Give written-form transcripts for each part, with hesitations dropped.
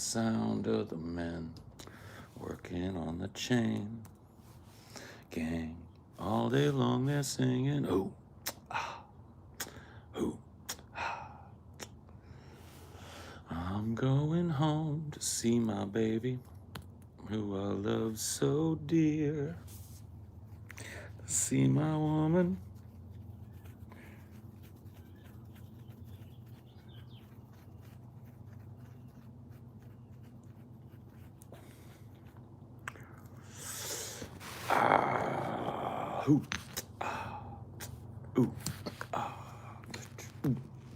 sound of the men working on the chain gang. All day long they're singing, ooh, ah, ooh, ah. I'm going home to see my baby, who I love so dear. To see my woman. Ooh, ah, ooh, ah, ooh, ah.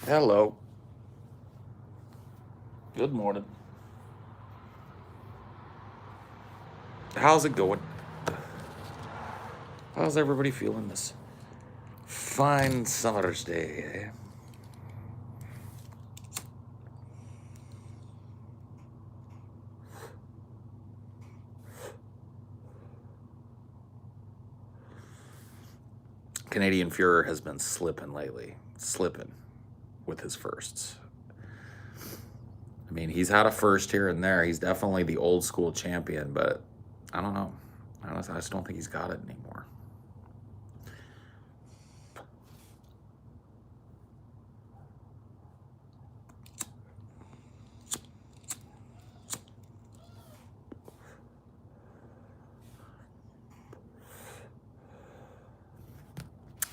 Hello. Good morning. How's it going? How's everybody feeling this fine summer's day, eh? Canadian Fuhrer has been slipping lately. Slipping with his firsts. I mean, he's had a first here and there. He's definitely the old school champion, but I don't know. I just don't think he's got it anymore.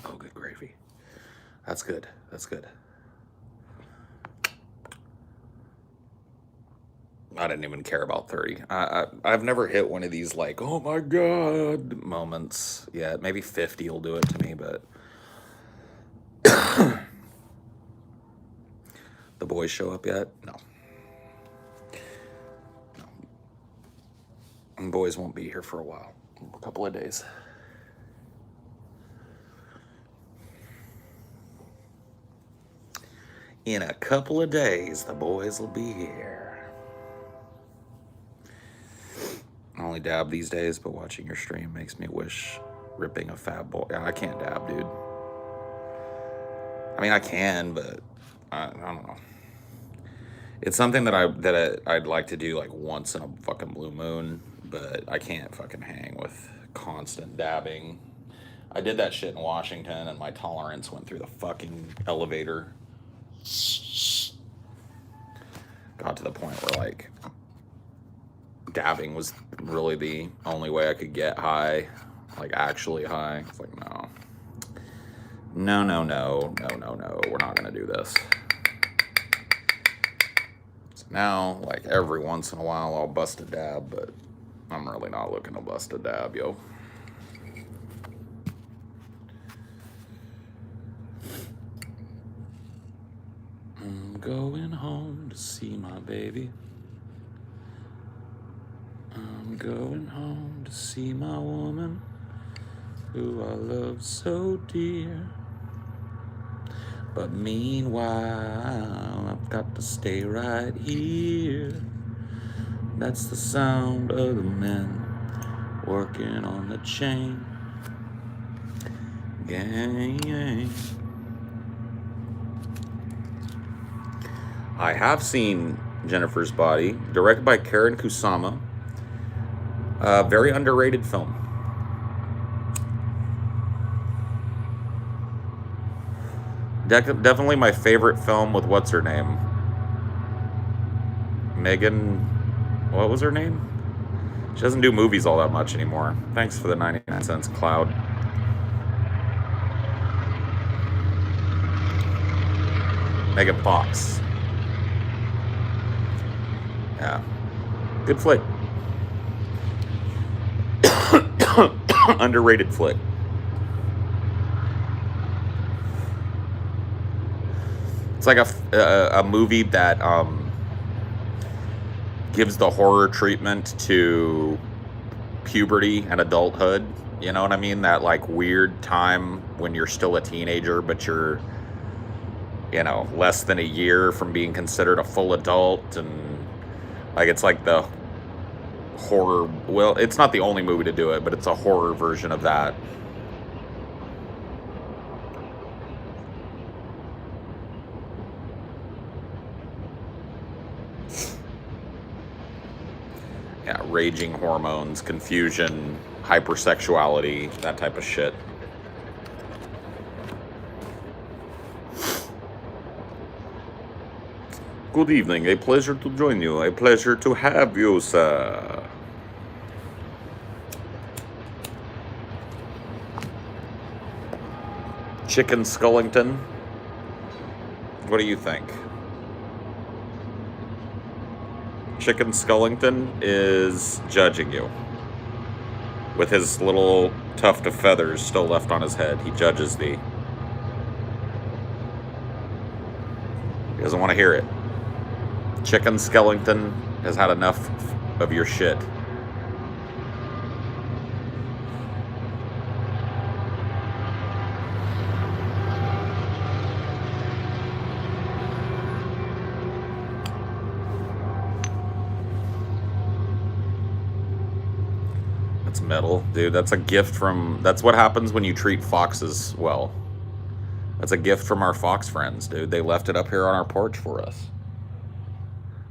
Oh, good gravy. That's good. That's good. I didn't even care about 30. I've never hit one of these like, oh my God moments yet. Maybe 50 will do it to me, but the boys show up yet? No. The boys won't be here for a while. A couple of days. In a couple of days, the boys will be here. I only dab these days, but watching your stream makes me wish ripping a fab boy. I can't dab, dude. I mean, I can, but I don't know. It's something that I'd like to do like once in a fucking blue moon, but I can't fucking hang with constant dabbing. I did that shit in Washington, and my tolerance went through the fucking elevator. Got to the point where like dabbing was really the only way I could get high, like actually high. It's like, no, we're not gonna do this. So now, like every once in a while, I'll bust a dab, but I'm really not looking to bust a dab, yo. I'm going home to see my baby. I'm going home to see my woman, who I love so dear. But meanwhile, I've got to stay right here. That's the sound of the men working on the chain gang. I have seen Jennifer's Body, directed by Karen Kusama. Very underrated film. Definitely my favorite film with what's her name? Megan, what was her name? She doesn't do movies all that much anymore. Thanks for the 99 cents, Cloud. Megan Fox. Yeah. Good flick. Underrated flick. It's like a movie that gives the horror treatment to puberty and adulthood. You know what I mean? That like weird time when you're still a teenager, but you're, you know, less than a year from being considered a full adult. And like, it's like the horror, well, it's not the only movie to do it, but it's a horror version of that. raging hormones, confusion, hypersexuality, that type of shit. Good evening. A pleasure to join you. A pleasure to have you, sir. Chicken Skullington. What do you think? Chicken Skullington is judging you. With his little tuft of feathers still left on his head, he judges thee. He doesn't want to hear it. Chicken Skellington has had enough of your shit. That's metal, dude. That's a gift from... That's what happens when you treat foxes well. That's a gift from our fox friends, dude. They left it up here on our porch for us.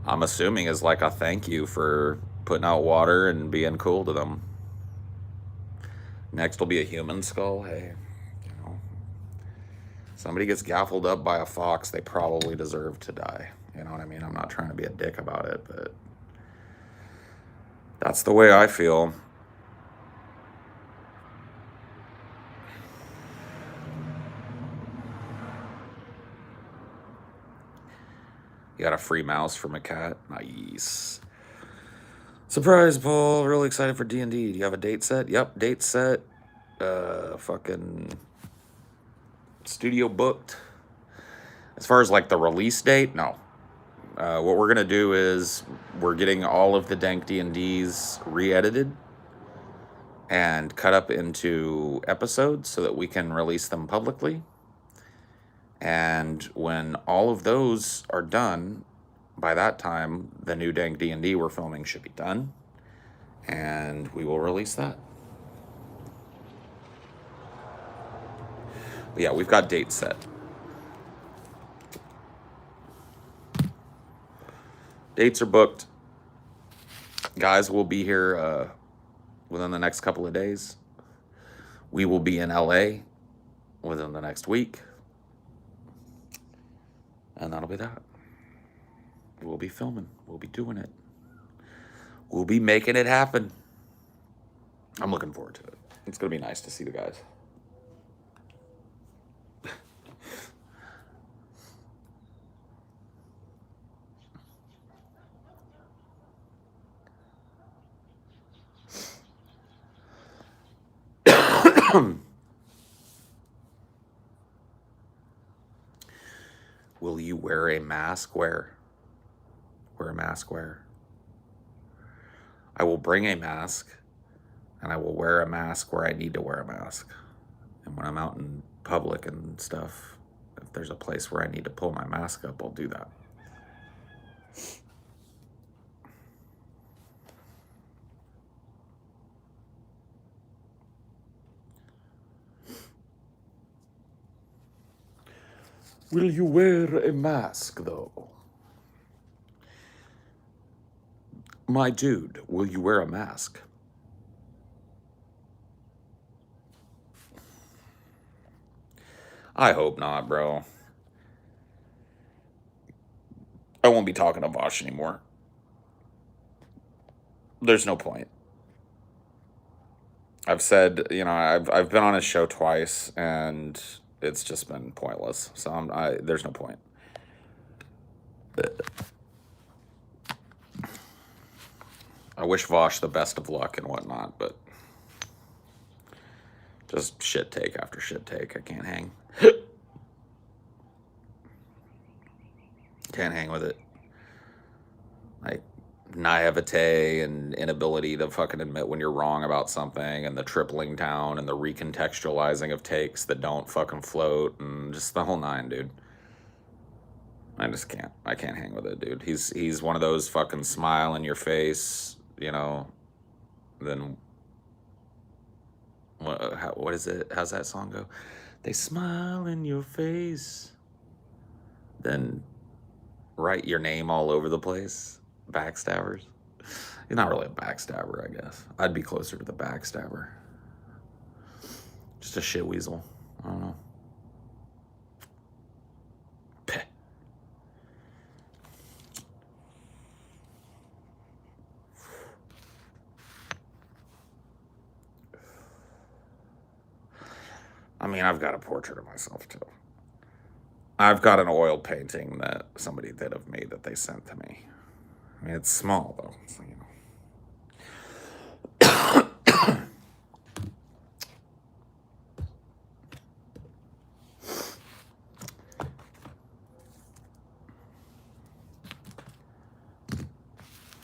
I'm assuming is like a thank you for putting out water and being cool to them. Next will be a human skull. Hey, you know, somebody gets gaffled up by a fox, they probably deserve to die. You know what I mean? I'm not trying to be a dick about it, but that's the way I feel. You got a free mouse from a cat? Nice. Surprise, Paul. Really excited for D&D. Do you have a date set? Yep, date set. Fucking studio booked. As far as like the release date, no. What we're going to do is we're getting all of the dank D&Ds re-edited and cut up into episodes so that we can release them publicly. And when all of those are done, by that time, the new dank D&D we're filming should be done. And we will release that. But yeah, we've got dates set. Dates are booked. Guys will be here within the next couple of days. We will be in LA within the next week. And that'll be that. We'll be filming. We'll be doing it. We'll be making it happen. I'm looking forward to it. It's going to be nice to see the guys. Will you wear a mask? Where? Wear a mask where? I will bring a mask, and I will wear a mask where I need to wear a mask. And when I'm out in public and stuff, if there's a place where I need to pull my mask up, I'll do that. Will you wear a mask, though? My dude, will you wear a mask? I hope not, bro. I won't be talking to Vosh anymore. There's no point. I've said, you know, I've been on his show twice, and it's just been pointless. So there's no point. I wish Vosh the best of luck and whatnot, but just shit take after shit take. I can't hang. Can't hang with it. Like, naivete and inability to fucking admit when you're wrong about something, and the tripling down and the recontextualizing of takes that don't fucking float, and just the whole nine, dude. I just can't. I can't hang with it, dude. He's one of those fucking smile in your face, you know, then what is it? How's that song go? They smile in your face, then write your name all over the place. Backstabbers. He's not really a backstabber, I guess. I'd be closer to the backstabber. Just a shit weasel. I don't know. Peh. I mean, I've got a portrait of myself, too. I've got an oil painting that somebody did of me that they sent to me. I mean, it's small, though. So, you know.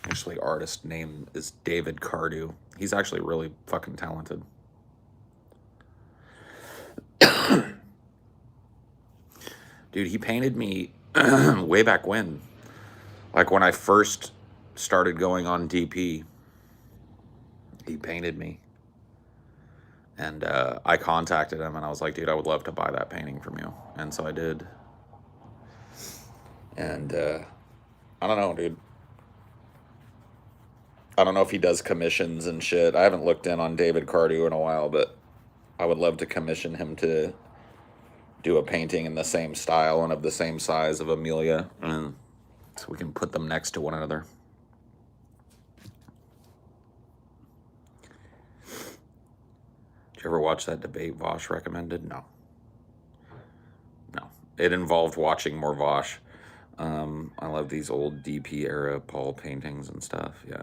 Actually, artist name is David Cardew. He's actually really fucking talented. Dude, he painted me way back when. Like when I first started going on DP, he painted me. And I contacted him and I was like, dude, I would love to buy that painting from you. And so I did. And I don't know, dude. I don't know if he does commissions and shit. I haven't looked in on David Cardew in a while, but I would love to commission him to do a painting in the same style and of the same size of Amelia, and so we can put them next to one another. Did you ever watch that debate Vosh recommended? No. It involved watching more Vosh. I love these old DP era Paul paintings and stuff. Yeah,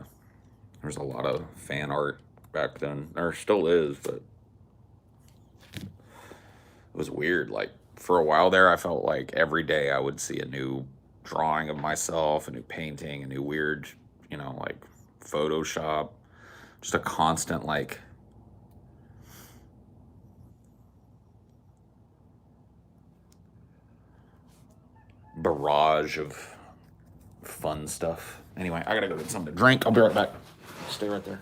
there's a lot of fan art back then. There still is, but it was weird. Like for a while there, I felt like every day I would see a new drawing of myself, a new painting, a new weird, you know, like Photoshop, just a constant like barrage of fun stuff. Anyway, I gotta go get something to drink. I'll be right back. Stay right there.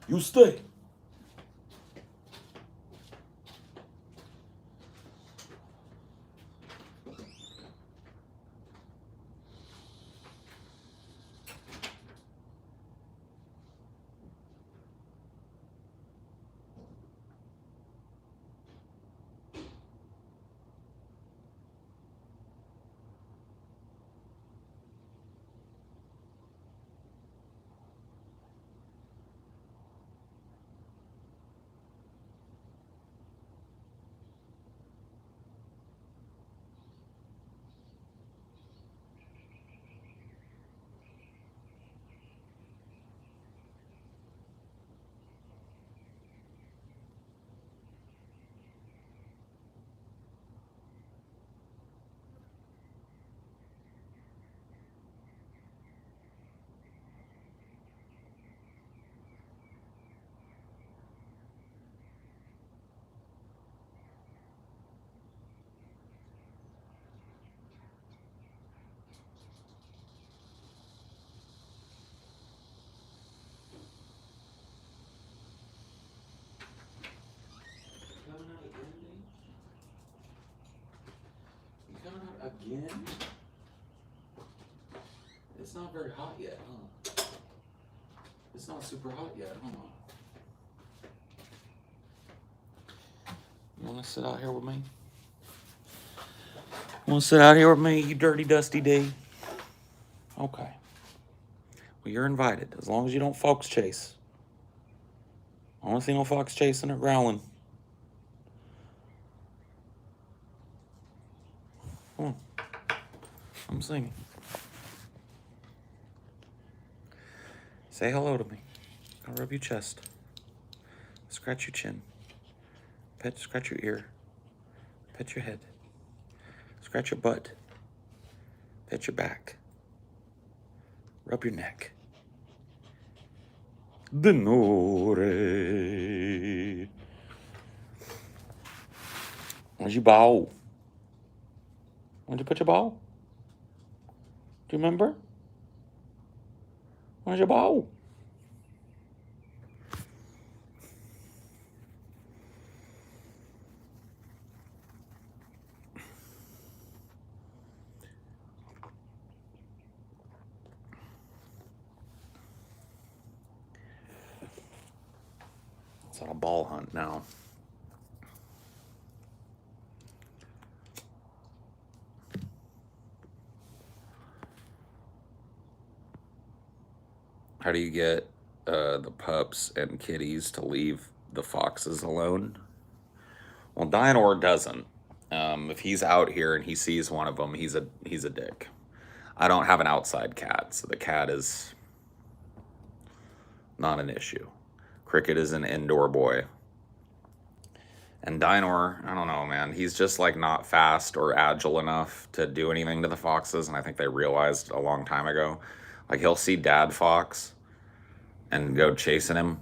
You stay. Coming out again? It's not very hot yet, huh? It's not super hot yet, huh? You wanna sit out here with me? Wanna sit out here with me, you dirty dusty D? Okay. Well, you're invited, as long as you don't fox chase. I don't see no fox chasing or growling. Come on. I'm singing. Say hello to me. I'll rub your chest. Scratch your chin. Scratch your ear. Pet your head. Scratch your butt. Pet your back. Rub your neck. Denore. Where's your bow? Where'd you put your bow? Do you remember? Where's your bow? on a ball hunt now. How do you get the pups and kitties to leave the foxes alone? Well, Dynor doesn't. If he's out here and he sees one of them, he's a dick. I don't have an outside cat, so the cat is not an issue. Cricket is an indoor boy. And Dynor, I don't know, man. He's just like not fast or agile enough to do anything to the foxes, and I think they realized a long time ago. Like, he'll see Dad Fox and go chasing him,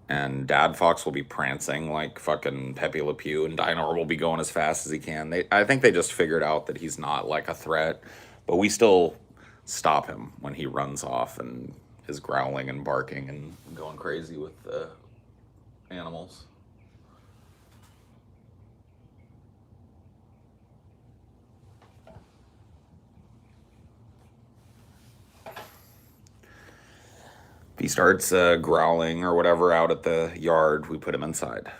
and Dad Fox will be prancing like fucking Pepe Le Pew, and Dynor will be going as fast as he can. I think they just figured out that he's not like a threat, but we still stop him when he runs off and is growling and barking and going crazy with the animals. If he starts growling or whatever out at the yard, we put him inside.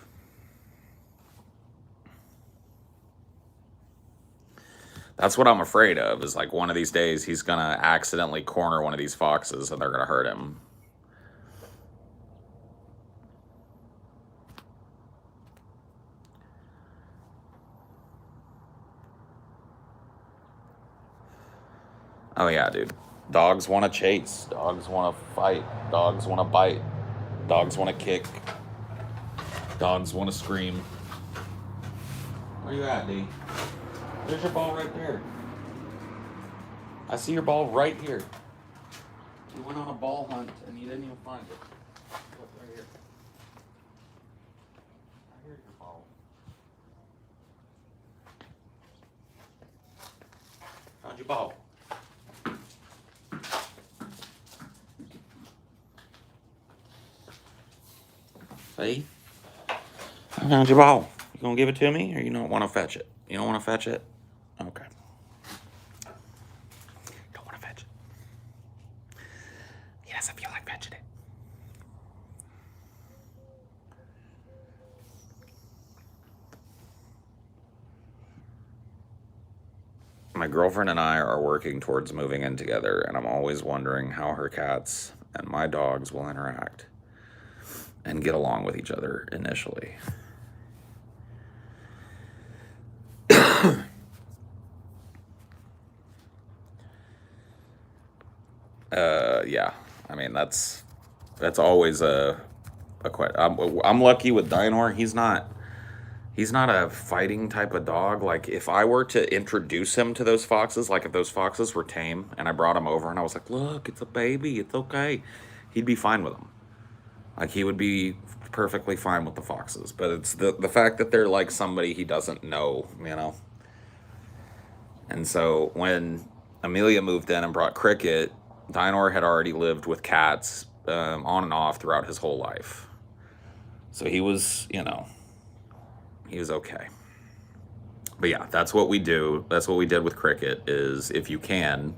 That's what I'm afraid of, is like one of these days he's going to accidentally corner one of these foxes and they're going to hurt him. Oh yeah, dude. Dogs want to chase. Dogs want to fight. Dogs want to bite. Dogs want to kick. Dogs want to scream. Where you at, D? There's your ball right there. I see your ball right here. You went on a ball hunt and you didn't even find it. Look, right here. I hear your ball. Found your ball. See? I found your ball. You gonna give it to me, or you don't want to fetch it? You don't want to fetch it? Okay. Don't want to fetch it. He doesn't feel like fetching it. My girlfriend and I are working towards moving in together, and I'm always wondering how her cats and my dogs will interact and get along with each other initially. Yeah, I mean that's always a question. I'm lucky with Dynor. He's not a fighting type of dog. Like, if I were to introduce him to those foxes, like if those foxes were tame and I brought him over and I was like, look, it's a baby, it's okay, he'd be fine with them. Like, he would be perfectly fine with the foxes. But it's the fact that they're like somebody he doesn't know, you know? And so when Amelia moved in and brought Cricket, Dynor had already lived with cats on and off throughout his whole life. So he was, he was okay. But yeah, that's what we do. That's what we did with Cricket, is if you can,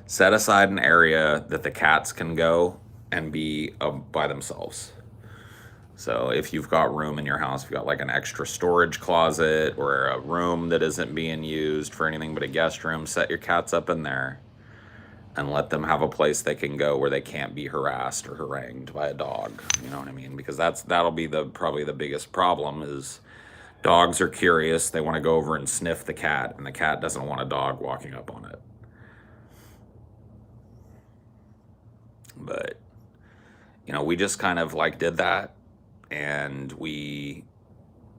set aside an area that the cats can go and be by themselves. So if you've got room in your house, if you've got like an extra storage closet or a room that isn't being used for anything but a guest room, set your cats up in there and let them have a place they can go where they can't be harassed or harangued by a dog. You know what I mean? Because that'll be probably the biggest problem, is dogs are curious. They want to go over and sniff the cat, and the cat doesn't want a dog walking up on it. But, we just kind of like did that, and we,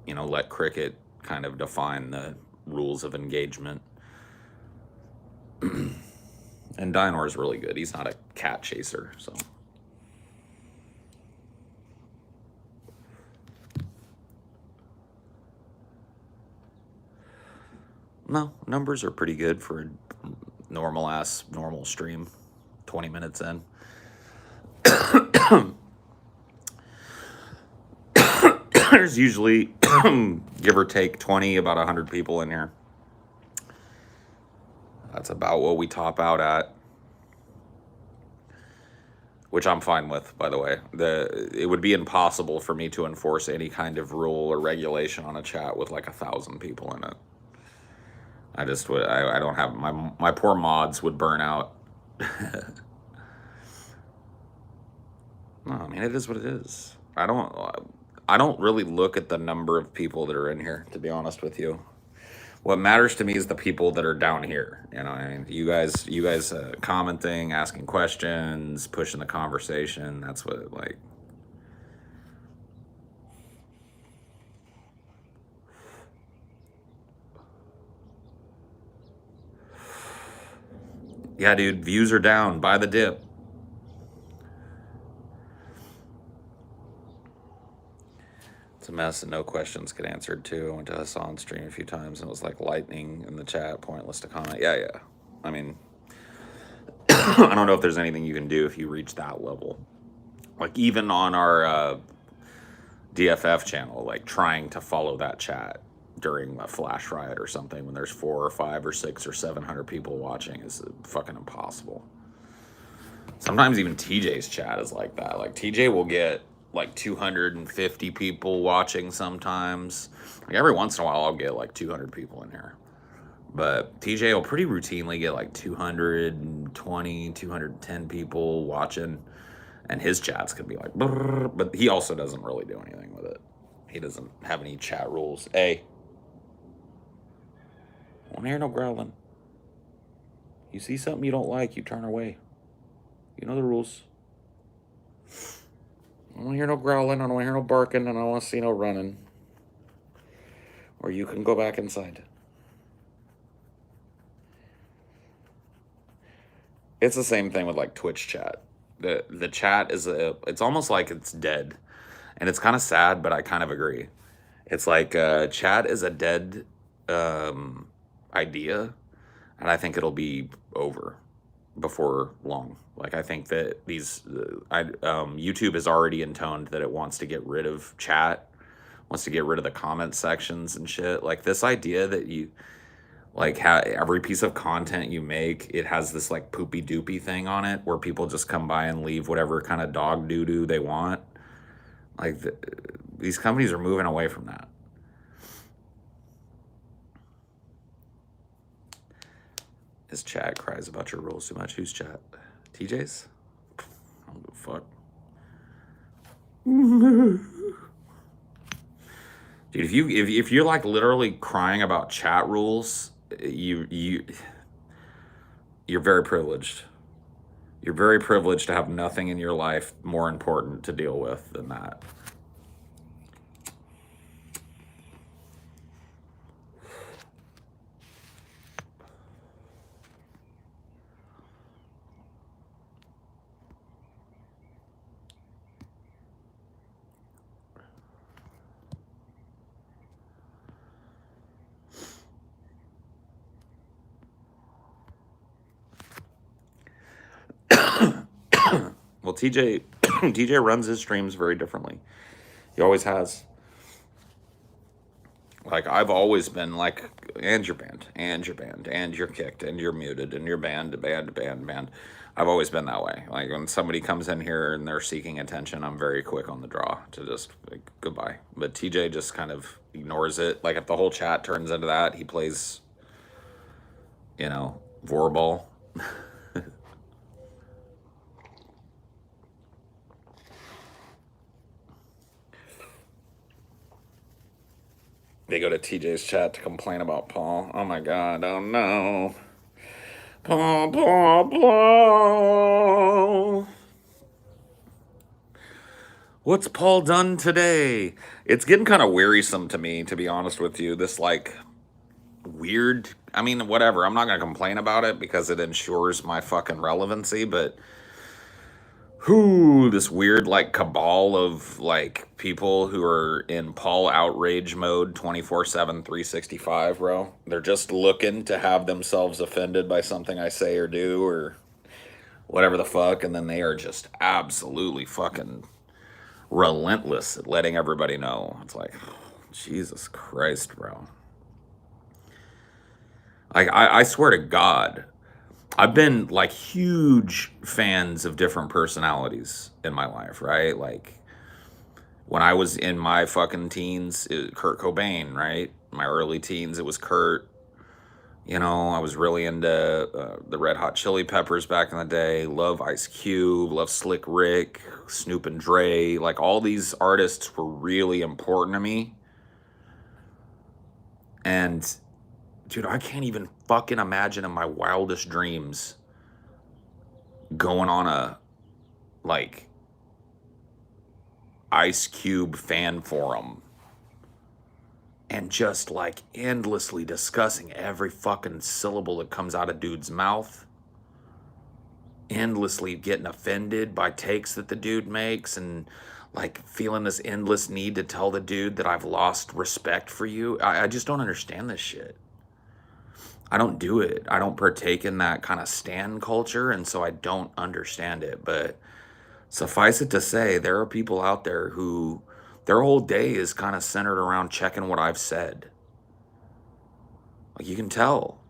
let Cricket kind of define the rules of engagement. And Dynor's really good. He's not a cat chaser, so. No, numbers are pretty good for a normal stream. 20 minutes in. There's usually, give or take, about 100 people in here. That's about what we top out at. which I'm fine with, by the way. It would be impossible for me to enforce any kind of rule or regulation on a chat with like 1,000 people in it. I just would. I don't have my poor mods would burn out. No, I mean it is what it is. I don't really look at the number of people that are in here, to be honest with you. What matters to me is the people that are down here. You know, I mean, you guys commenting, asking questions, pushing the conversation. That's what like. Yeah, dude, views are down. Buy the dip. It's a mess and no questions get answered too. I went to Hassan's stream a few times and it was like lightning in the chat, pointless to comment. Yeah, yeah. I mean, I don't know if there's anything you can do if you reach that level. Like even on our DFF channel, like trying to follow that chat during a flash riot or something when there's 4 or 5 or 6 or 700 people watching is fucking impossible. Sometimes even TJ's chat is like that. Like TJ will get like 250 people watching sometimes. Like every once in a while I'll get like 200 people in here. But TJ will pretty routinely get like 220, 210 people watching. And his chats can be like, brrr, but he also doesn't really do anything with it. He doesn't have any chat rules. Hey, I don't hear no growling. You see something you don't like, you turn away. You know the rules. I don't hear no growling, I don't hear no barking, and I don't want to see no running. Or you can go back inside. It's the same thing with like Twitch chat. The chat is it's almost like it's dead. And it's kind of sad, but I kind of agree. It's like chat is a dead idea, and I think it'll be over before long. Like I think that YouTube is already intoned that it wants to get rid of chat, wants to get rid of the comment sections and shit. Like this idea that you like every piece of content you make, it has this like poopy doopy thing on it where people just come by and leave whatever kind of dog doo doo they want. Like these companies are moving away from that. His chat cries about your rules too much. Who's chat? TJ's? I don't give a fuck. Dude, if you're like literally crying about chat rules, you're very privileged. You're very privileged to have nothing in your life more important to deal with than that. Well, TJ runs his streams very differently. He always has. Like I've always been like, and you're banned, and you're banned, and you're kicked, and you're muted, and you're banned. I've always been that way. Like when somebody comes in here and they're seeking attention, I'm very quick on the draw to just like goodbye. But TJ just kind of ignores it. Like if the whole chat turns into that, he plays, vorball. They go to TJ's chat to complain about Paul. Oh my God, oh no. Paul. What's Paul done today? It's getting kind of wearisome to me, to be honest with you. This like weird, I mean, whatever. I'm not going to complain about it because it ensures my fucking relevancy, but this weird like cabal of like people who are in Paul outrage mode 24/7 365, bro. They're just looking to have themselves offended by something I say or do or whatever the fuck, and then they are just absolutely fucking relentless at letting everybody know. It's like, Jesus Christ, bro. Like I swear to God, I've been like huge fans of different personalities in my life, right? Like when I was in my fucking teens, Kurt Cobain, right? My early teens, it was Kurt. You know, I was really into the Red Hot Chili Peppers back in the day. Love Ice Cube, love Slick Rick, Snoop and Dre. Like all these artists were really important to me. And dude, I can't even fucking imagine in my wildest dreams going on a like Ice Cube fan forum and just like endlessly discussing every fucking syllable that comes out of dude's mouth, endlessly getting offended by takes that the dude makes, and like feeling this endless need to tell the dude that I've lost respect for you. I just don't understand this shit. I don't do it. I don't partake in that kind of stan culture, and so I don't understand it. But suffice it to say, there are people out there who their whole day is kind of centered around checking what I've said. Like you can tell.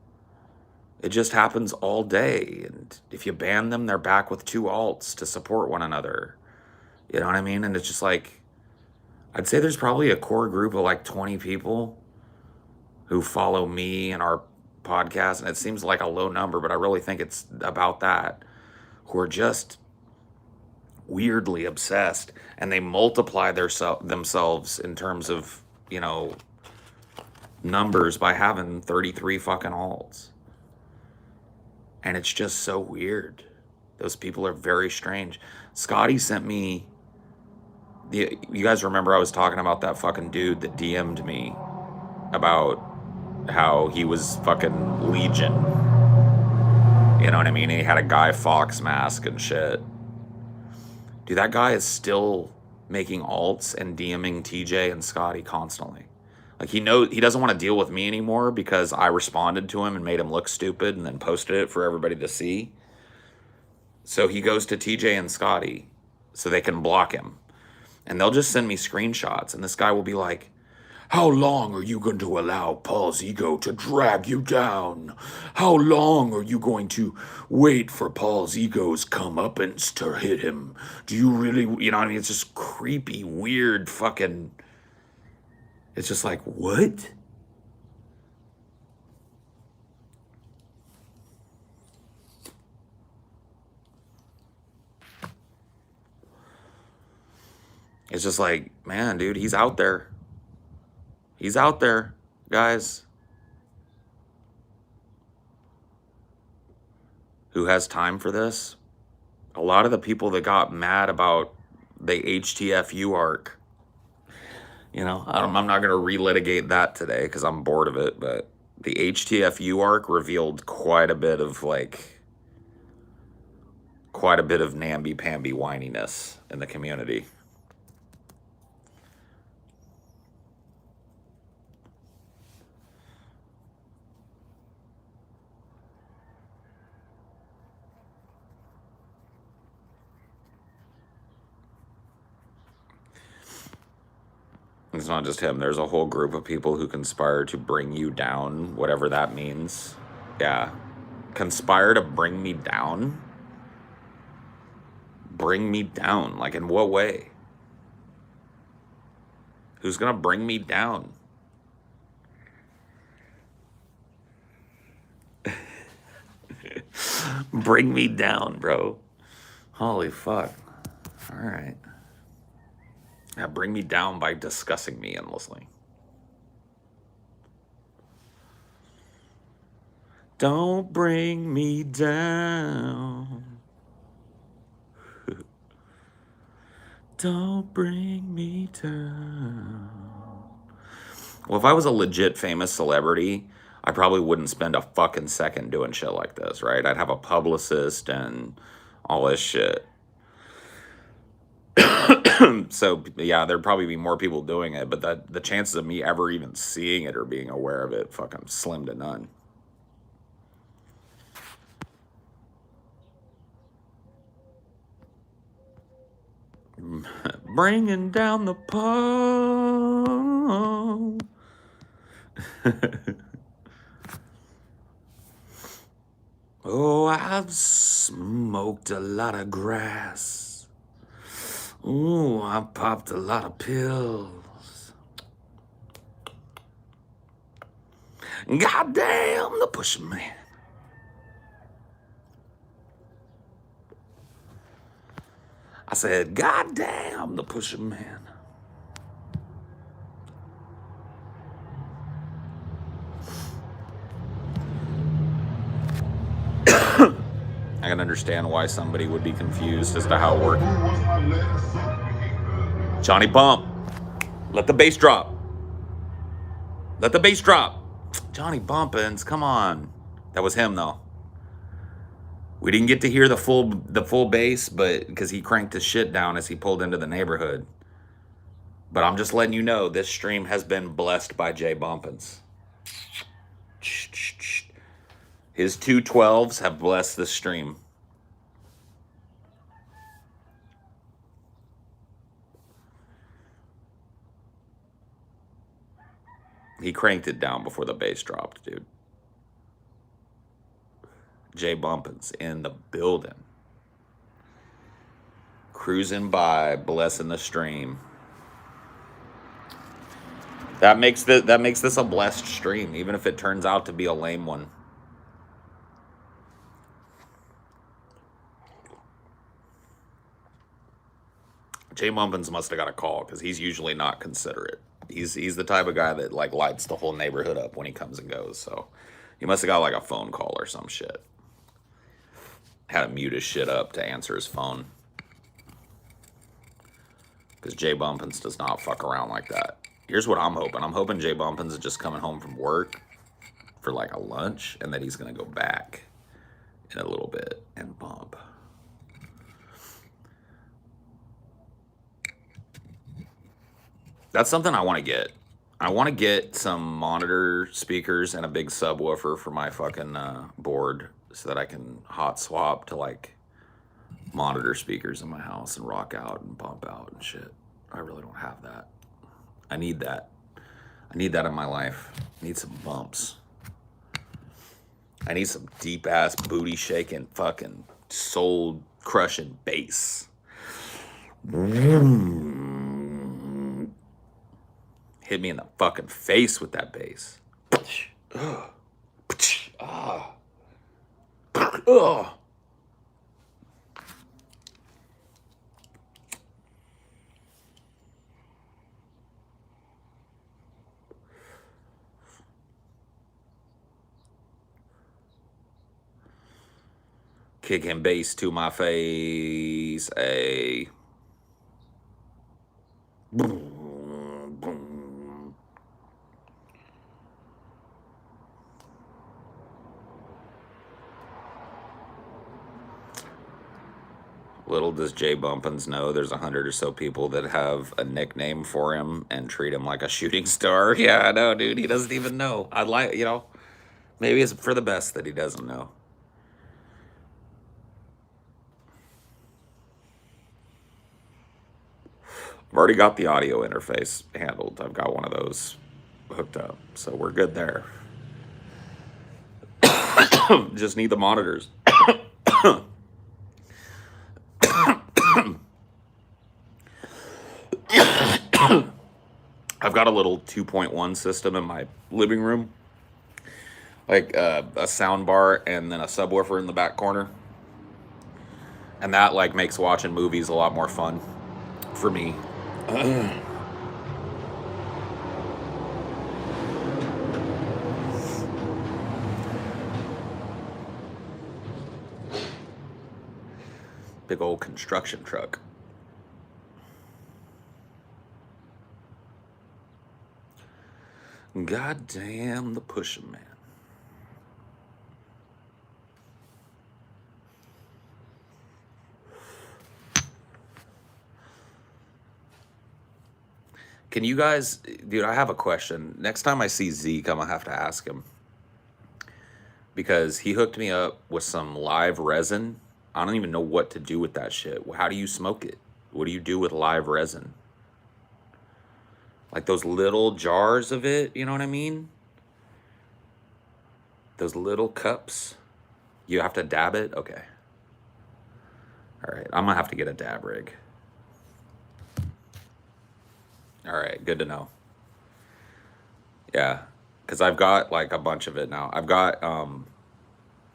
It just happens all day. And if you ban them, they're back with two alts to support one another. You know what I mean? And it's just like, I'd say there's probably a core group of like 20 people who follow me and our podcast. And it seems like a low number, but I really think it's about that, who are just weirdly obsessed, and they multiply themselves in terms of, you know, numbers by having 33 fucking alts. And it's just so weird. Those people are very strange. Scotty sent me you guys remember I was talking about that fucking dude that DM'd me about how he was fucking Legion. You know what I mean? He had a Guy Fawkes mask and shit. Dude, that guy is still making alts and DMing TJ and Scotty constantly. Like he doesn't want to deal with me anymore because I responded to him and made him look stupid and then posted it for everybody to see. So he goes to TJ and Scotty so they can block him. And they'll just send me screenshots, and this guy will be like, "How long are you going to allow Paul's ego to drag you down? How long are you going to wait for Paul's ego's comeuppance to hit him? Do you really," you know what I mean? It's just creepy, weird fucking, it's just like, what? It's just like, man, dude, he's out there. He's out there, guys. Who has time for this? A lot of the people that got mad about the HTFU arc, you know, I'm not going to relitigate that today because I'm bored of it, but the HTFU arc revealed quite a bit of namby-pamby whininess in the community. It's not just him. There's a whole group of people who conspire to bring you down, whatever that means. Yeah. Conspire to bring me down? Bring me down? Like, in what way? Who's gonna bring me down? Bring me down, bro. Holy fuck. All right. Yeah, bring me down by discussing me endlessly. Don't bring me down. Don't bring me down. Well, if I was a legit famous celebrity, I probably wouldn't spend a fucking second doing shit like this, right? I'd have a publicist and all this shit. So, yeah, there'd probably be more people doing it, but the chances of me ever even seeing it or being aware of it fucking slim to none. Bringing down the pole. Oh, I've smoked a lot of grass. Ooh, I popped a lot of pills. Goddamn the pusher man. I said, goddamn the pusher man. I can understand why somebody would be confused as to how it works. Johnny Bump, let the bass drop. Let the bass drop. Johnny Bumpins, come on. That was him though. We didn't get to hear the full bass, but because he cranked his shit down as he pulled into the neighborhood. But I'm just letting you know this stream has been blessed by Jay Bumpins. His 212s have blessed the stream. He cranked it down before the bass dropped, dude. Jay Bumpins in the building. Cruising by, blessing the stream. That makes this a blessed stream, even if it turns out to be a lame one. Jay Bumpins must have got a call because he's usually not considerate. He's the type of guy that like lights the whole neighborhood up when he comes and goes. So he must have got like a phone call or some shit. Had to mute his shit up to answer his phone. Because Jay Bumpins does not fuck around like that. Here's what I'm hoping. I'm hoping Jay Bumpins is just coming home from work for like a lunch and that he's going to go back in a little bit and bump. That's something I want to get. I want to get some monitor speakers and a big subwoofer for my fucking board so that I can hot swap to like monitor speakers in my house and rock out and bump out and shit. I really don't have that. I need that. I need that in my life. I need some bumps. I need some deep ass booty shaking fucking soul crushing bass. Hit me in the fucking face with that bass. Kicking bass to my face. A boom, boom. Little does Jay Bumpins know there's 100 or so people that have a nickname for him and treat him like a shooting star. Yeah, I know, dude. He doesn't even know. I'd like, maybe it's for the best that he doesn't know. I've already got the audio interface handled. I've got one of those hooked up, so we're good there. Just need the monitors. I've got a little 2.1 system in my living room, like a sound bar and then a subwoofer in the back corner, and that like makes watching movies a lot more fun for me. Big old construction truck. God damn the pusher man. Can you guys, dude, I have a question. Next time I see Zeke, I'm gonna have to ask him. Because he hooked me up with some live resin. I don't even know what to do with that shit. How do you smoke it? What do you do with live resin? Like those little jars of it, you know what I mean? Those little cups. You have to dab it? Okay. All right. I'm going to have to get a dab rig. All right. Good to know. Yeah. Because I've got like a bunch of it now. I've got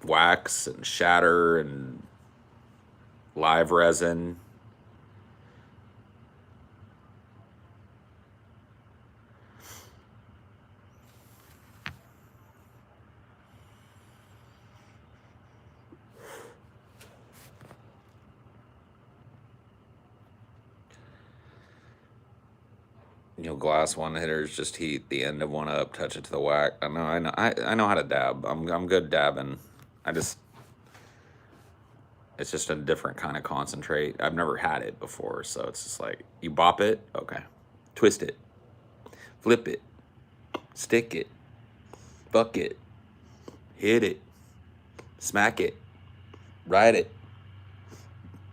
wax and shatter and live resin. You know, glass one hitters just heat the end of one up, touch it to the wax. I know how to dab. I'm good dabbing. It's just a different kind of concentrate. I've never had it before, so it's just like you bop it, okay, twist it, flip it, stick it, fuck it, hit it, smack it, ride it.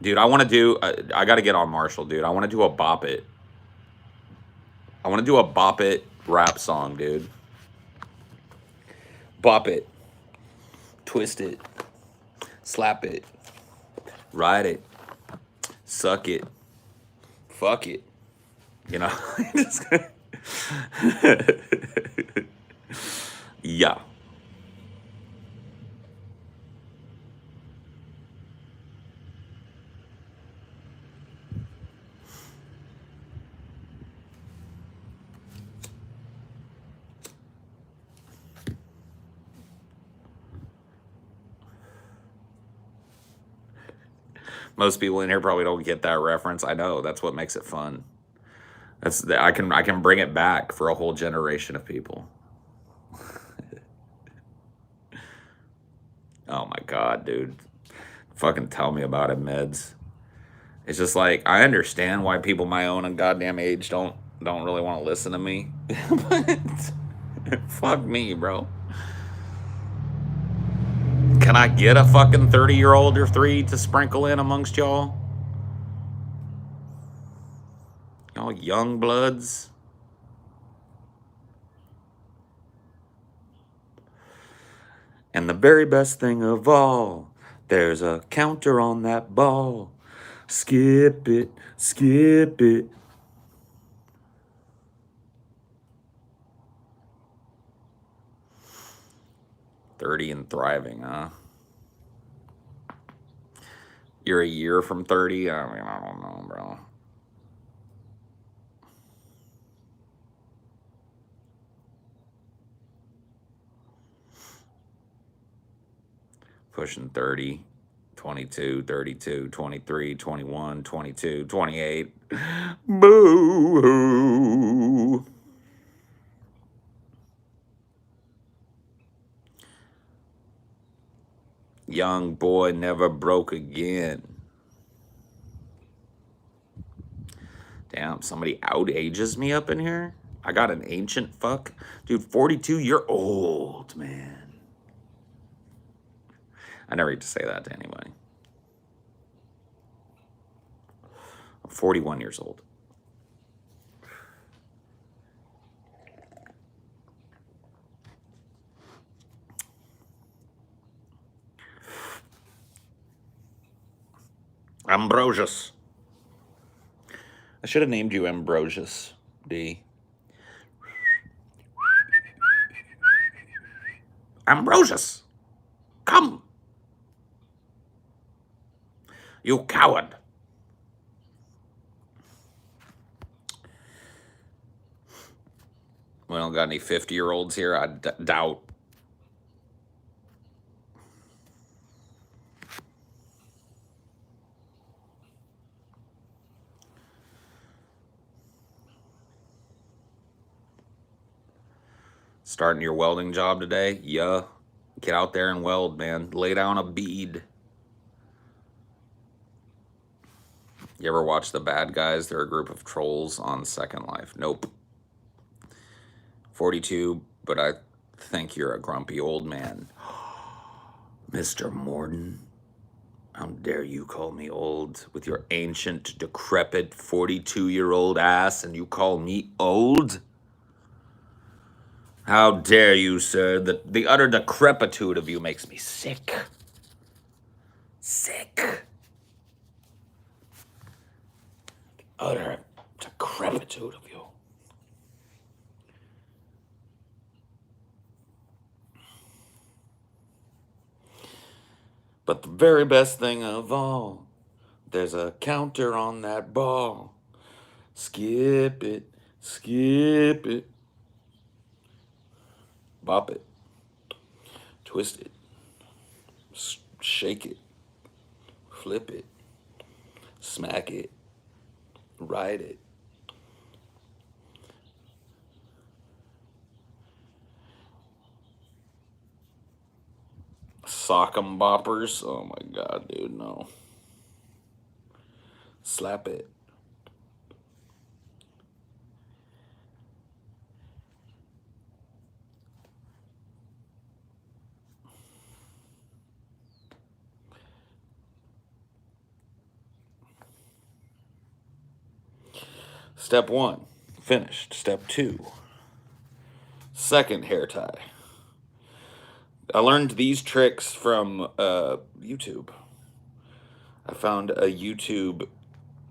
Dude, I want to do. I got to get on Marshall, dude. I want to do a bop it. I want to do a bop it rap song, dude. Bop it, twist it, slap it, ride it, suck it, fuck it. You know, yeah. Most people in here probably don't get that reference. I know, that's what makes it fun. I can bring it back for a whole generation of people. Oh my god, dude. Fucking tell me about it, meds. It's just like I understand why people my own and goddamn age don't really want to listen to me. But fuck me, bro. Can I get a fucking 30-year-old or 3 to sprinkle in amongst y'all? Y'all young bloods. And the very best thing of all, there's a counter on that ball. Skip it, skip it. "30 and thriving, huh? You're a year from 30? I mean, I don't know, bro. Pushing 30, 22, 32, 23, 21, 22, 28. Boo-hoo. Young boy never broke again. Damn, somebody outages me up in here? I got an ancient fuck? Dude, 42, you're old, man. I never get to say that to anybody. I'm 41 years old. Ambrosius. I should have named you Ambrosius, D. Ambrosius, come. You coward. We don't got any 50-year-olds here, I doubt. Starting your welding job today? Yeah. Get out there and weld, man. Lay down a bead. You ever watch The Bad Guys? They're a group of trolls on Second Life. Nope. 42, but I think you're a grumpy old man. Mr. Morden, how dare you call me old with your ancient, decrepit 42-year-old ass, and you call me old? How dare you, sir? The utter decrepitude of you makes me sick. Sick. Utter decrepitude of you. But the very best thing of all, there's a counter on that ball. Skip it, skip it. Bop it, twist it, shake it, flip it, smack it, ride it. Sock'em boppers. Oh my god, dude, no. Slap it. Step 1, finished. Step 2, second hair tie. I learned these tricks from YouTube. I found a YouTube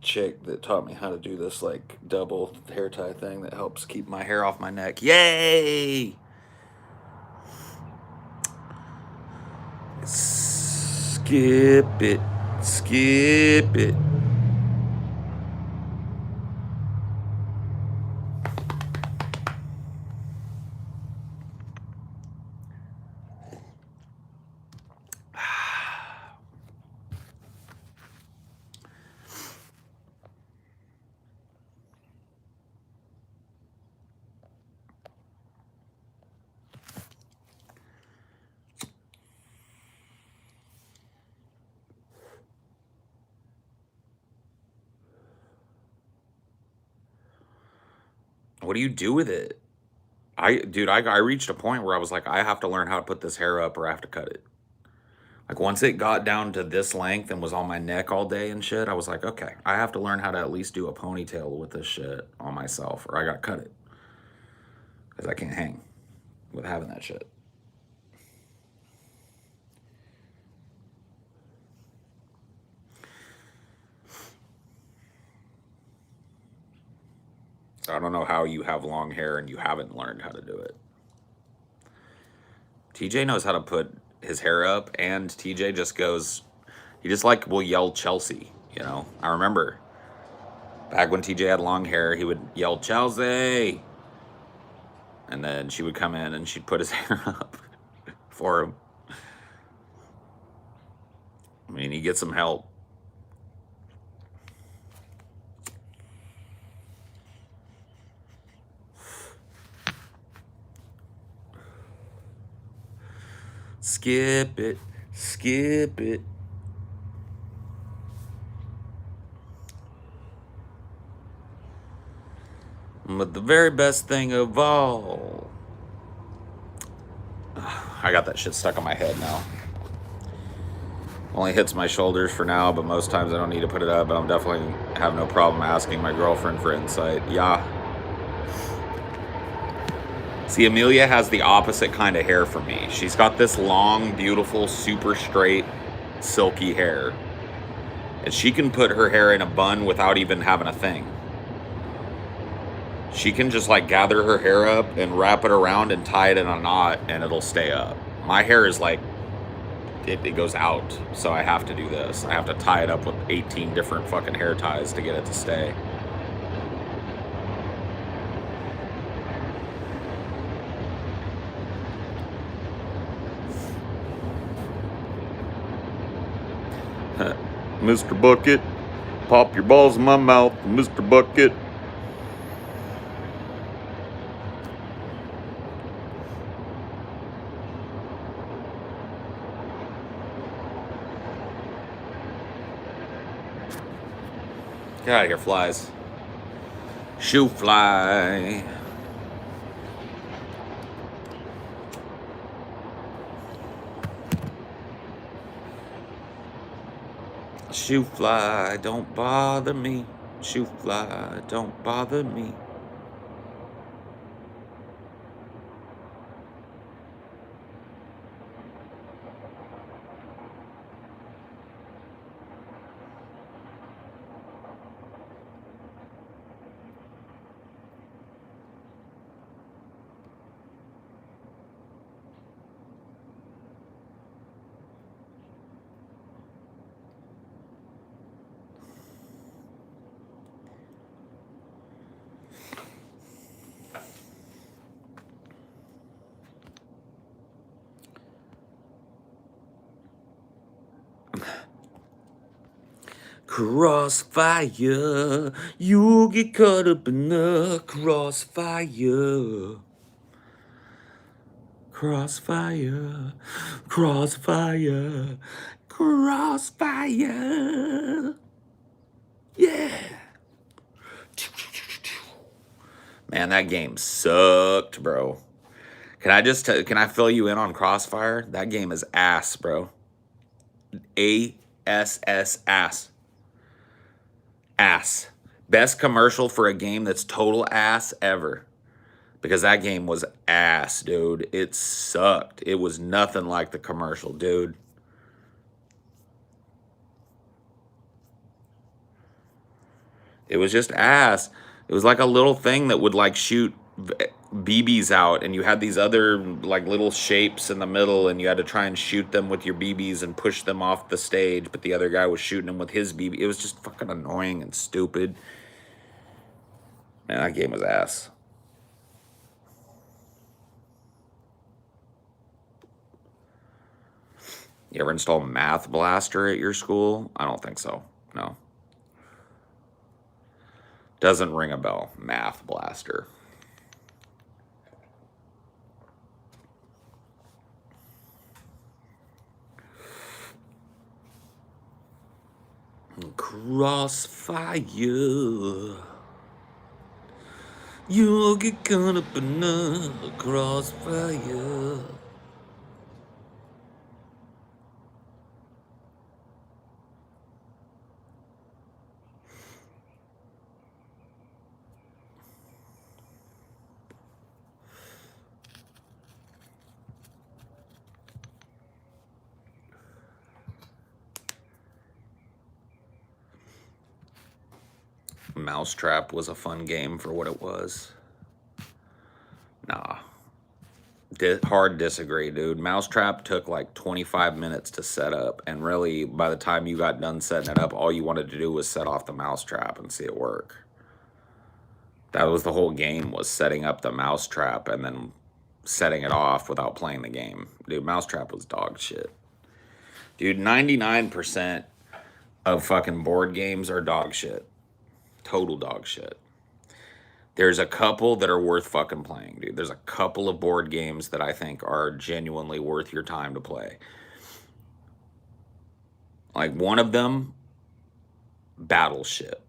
chick that taught me how to do this like double hair tie thing that helps keep my hair off my neck. Yay! Skip it, skip it. What do you do with it? Dude, I reached a point where I was like, I have to learn how to put this hair up or I have to cut it. Like once it got down to this length and was on my neck all day and shit, I was like, okay, I have to learn how to at least do a ponytail with this shit on myself or I gotta cut it. Because I can't hang with having that shit. I don't know how you have long hair and you haven't learned how to do it. TJ knows how to put his hair up, and TJ just goes, he just like will yell Chelsea, you know? I remember back when TJ had long hair, he would yell Chelsea. And then she would come in and she'd put his hair up for him. I mean, he gets some help. Skip it, skip it. But the very best thing of all, I got that shit stuck on my head now. Only hits my shoulders for now, but most times I don't need to put it up, but I'm definitely have no problem asking my girlfriend for insight. Yeah. See, Amelia has the opposite kind of hair for me. She's got this long, beautiful, super straight, silky hair. And she can put her hair in a bun without even having a thing. She can just like gather her hair up and wrap it around and tie it in a knot and it'll stay up. My hair is like, it goes out. So I have to do this. I have to tie it up with 18 different fucking hair ties to get it to stay. Mr. Bucket, pop your balls in my mouth, Mr. Bucket. Get out of here, flies. Shoo fly. Shoo fly, don't bother me. Shoo fly, don't bother me. Crossfire, you'll get caught up in the crossfire. Crossfire, crossfire, crossfire. Yeah. Man, that game sucked, bro. Can I fill you in on Crossfire? That game is ass, bro. ASS ass. Ass. Best commercial for a game that's total ass ever. Because that game was ass, dude. It sucked. It was nothing like the commercial, dude. It was just ass. It was like a little thing that would like shoot BBs out, and you had these other like little shapes in the middle, and you had to try and shoot them with your BBs and push them off the stage, but the other guy was shooting them with his BB. It was just fucking annoying and stupid. Man, that game was ass. You ever install Math Blaster at your school? I don't think so. No. Doesn't ring a bell. Math Blaster. Crossfire. You'll get caught up in the crossfire. Mousetrap was a fun game for what it was. Nah. Hard disagree, dude. Mousetrap took like 25 minutes to set up, and really, by the time you got done setting it up, all you wanted to do was set off the mousetrap and see it work. That was the whole game, was setting up the mousetrap and then setting it off without playing the game. Dude, Mousetrap was dog shit. Dude, 99% of fucking board games are dog shit. Total dog shit. There's a couple that are worth fucking playing, dude. There's a couple of board games that I think are genuinely worth your time to play. Like one of them, Battleship.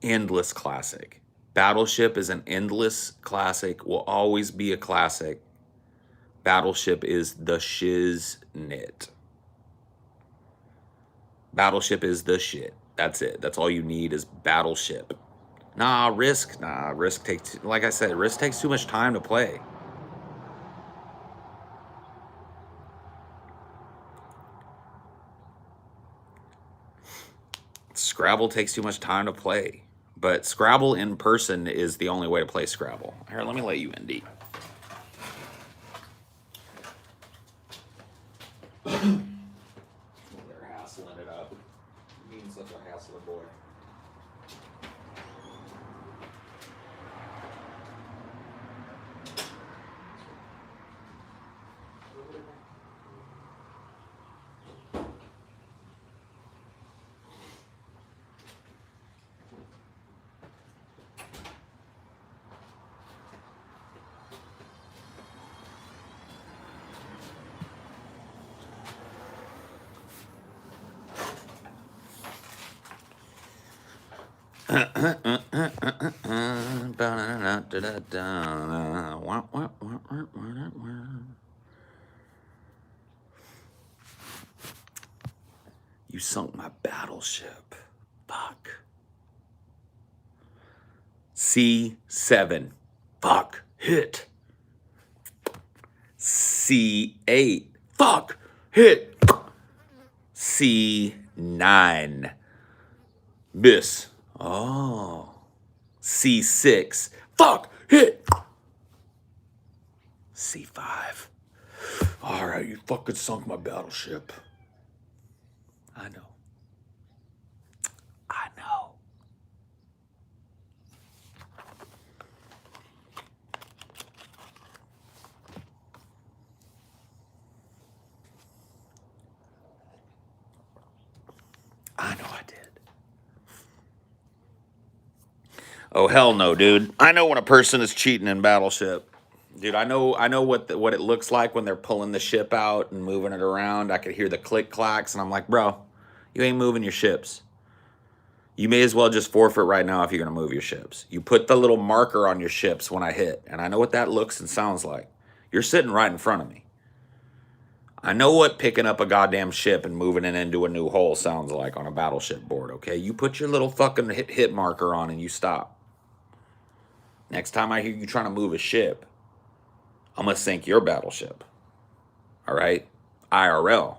Endless classic. Battleship is an endless classic, will always be a classic. Battleship is the shiznit. Battleship is the shit. That's it. That's all you need is Battleship. Risk takes, like I said, Risk takes too much time to play. Scrabble takes too much time to play. But Scrabble in person is the only way to play Scrabble. Here, let me let you in, D. They're hassling it up. Being such a hassler boy. You sunk my battleship. Fuck. C7. Fuck. Hit. C8. Fuck. Hit. C9. Miss. Oh. C6. Fuck. Hit. C5. All right, you fucking sunk my battleship. I know. I know. I know I did. Oh hell no, dude. I know when a person is cheating in Battleship. Dude, I know what it looks like when they're pulling the ship out and moving it around. I could hear the click clacks and I'm like, "Bro, you ain't moving your ships. You may as well just forfeit right now if you're going to move your ships. You put the little marker on your ships when I hit, and I know what that looks and sounds like. You're sitting right in front of me. I know what picking up a goddamn ship and moving it into a new hole sounds like on a battleship board, okay? You put your little fucking hit marker on and you stop. Next time I hear you trying to move a ship, I'm going to sink your battleship. All right? IRL.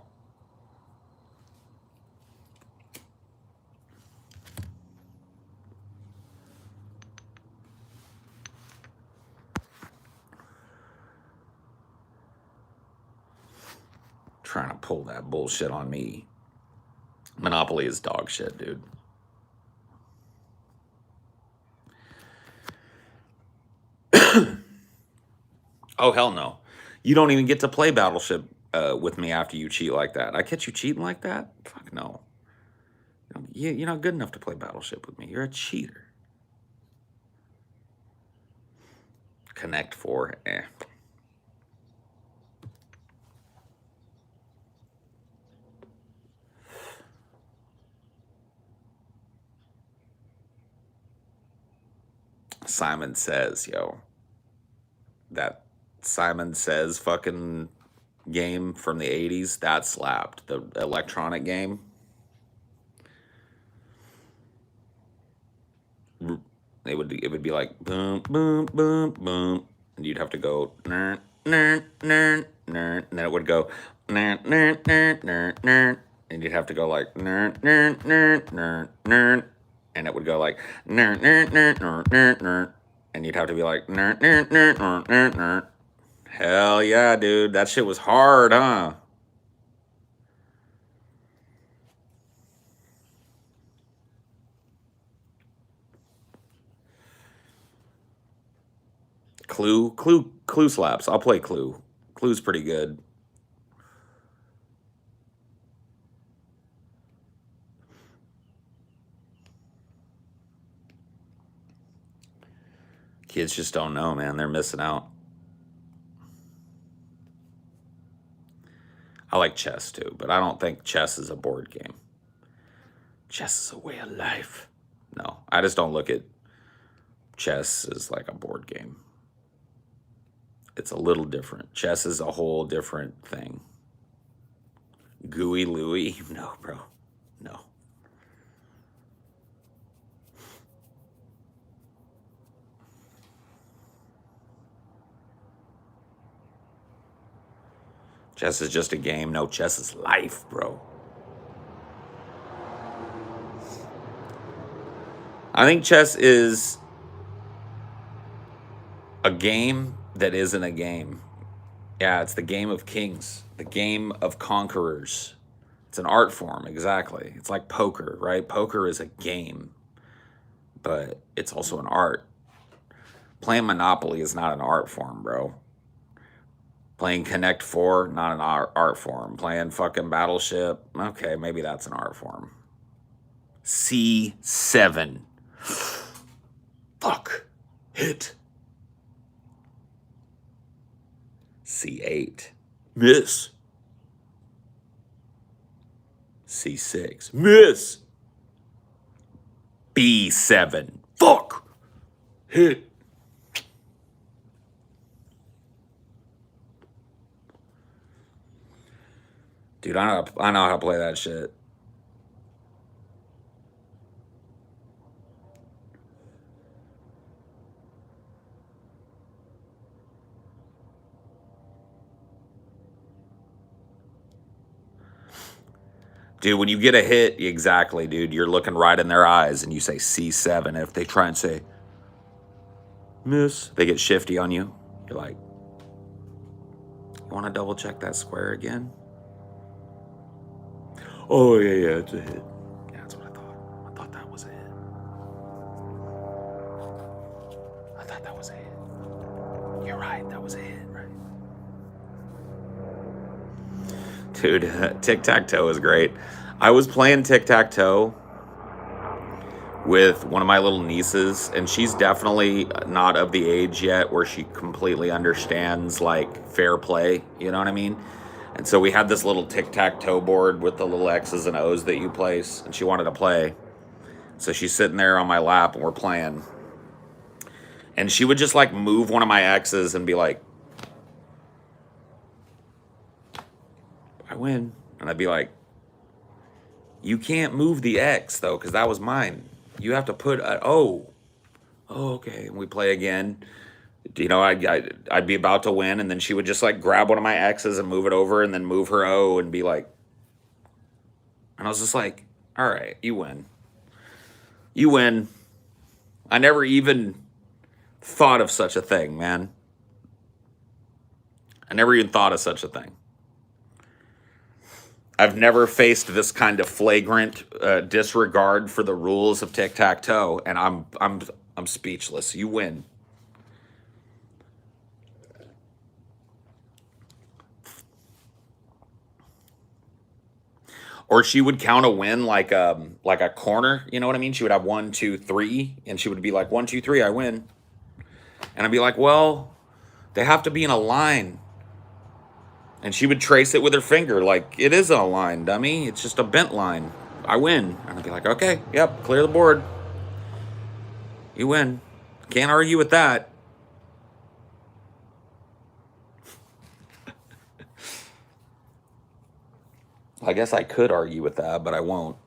Trying to pull that bullshit on me. Monopoly is dog shit, dude. Oh, hell no. You don't even get to play Battleship with me after you cheat like that. I catch you cheating like that? Fuck no. You're not good enough to play Battleship with me. You're a cheater. Connect 4, eh. Simon Says, yo. That Simon Says fucking game from the 80s, that slapped. The electronic game. It would be like boom, boom, boom, boom. And you'd have to go nern, nern, nern, nern. And then it would go nern, nern, nern, nern, nern. And you'd have to go like nern, nern, nern, nern, nern. And it would go like nern, nern, nern, nern, nern, nern. And you'd have to be like nern, nern, nern, nern, nern, nern. Hell yeah, dude. That shit was hard, huh? Clue slaps. I'll play Clue. Clue's pretty good. Kids just don't know, man. They're missing out. I like chess too, but I don't think chess is a board game. Chess is a way of life. No, I just don't look at chess as like a board game. It's a little different. Chess is a whole different thing. Gooey Louie? No, bro. No. Chess is just a game. No, chess is life, bro. I think chess is a game that isn't a game. Yeah, it's the game of kings, the game of conquerors. It's an art form, exactly. It's like poker, right? Poker is a game, but it's also an art. Playing Monopoly is not an art form, bro. Playing Connect 4, not an art form. Playing fucking Battleship, okay, maybe that's an art form. C7. Fuck. Hit. C8. Miss. C6. Miss. B7. Fuck. Hit. Dude, I know how to play that shit. Dude, when you get a hit, exactly, dude, you're looking right in their eyes and you say C7. If they try and say, miss, they get shifty on you. You're like, you want to double check that square again? Oh, yeah, it's a hit. Yeah, that's what I thought. I thought that was a hit. I thought that was a hit. You're right, that was a hit, right? Dude, tic-tac-toe is great. I was playing tic-tac-toe with one of my little nieces, and she's definitely not of the age yet where she completely understands like fair play, you know what I mean? And so we had this little tic-tac-toe board with the little X's and O's that you place, and she wanted to play. So she's sitting there on my lap and we're playing. And she would just like move one of my X's and be like, I win. And I'd be like, you can't move the X though, because that was mine. You have to put an O. Oh, okay. And we play again. You know, I'd be about to win, and then she would just like grab one of my X's and move it over, and then move her O and be like, and I was just like, all right, you win. You win. I never even thought of such a thing, man. I never even thought of such a thing. I've never faced this kind of flagrant disregard for the rules of tic-tac-toe, and I'm speechless. You win. Or she would count a win like a corner, you know what I mean? She would have 1, 2, 3, and she would be like 1, 2, 3, I win. And I'd be like, well, they have to be in a line. And she would trace it with her finger, like, it is a line, dummy. It's just a bent line. I win. And I'd be like, okay, yep, clear the board. You win. Can't argue with that. I guess I could argue with that, but I won't.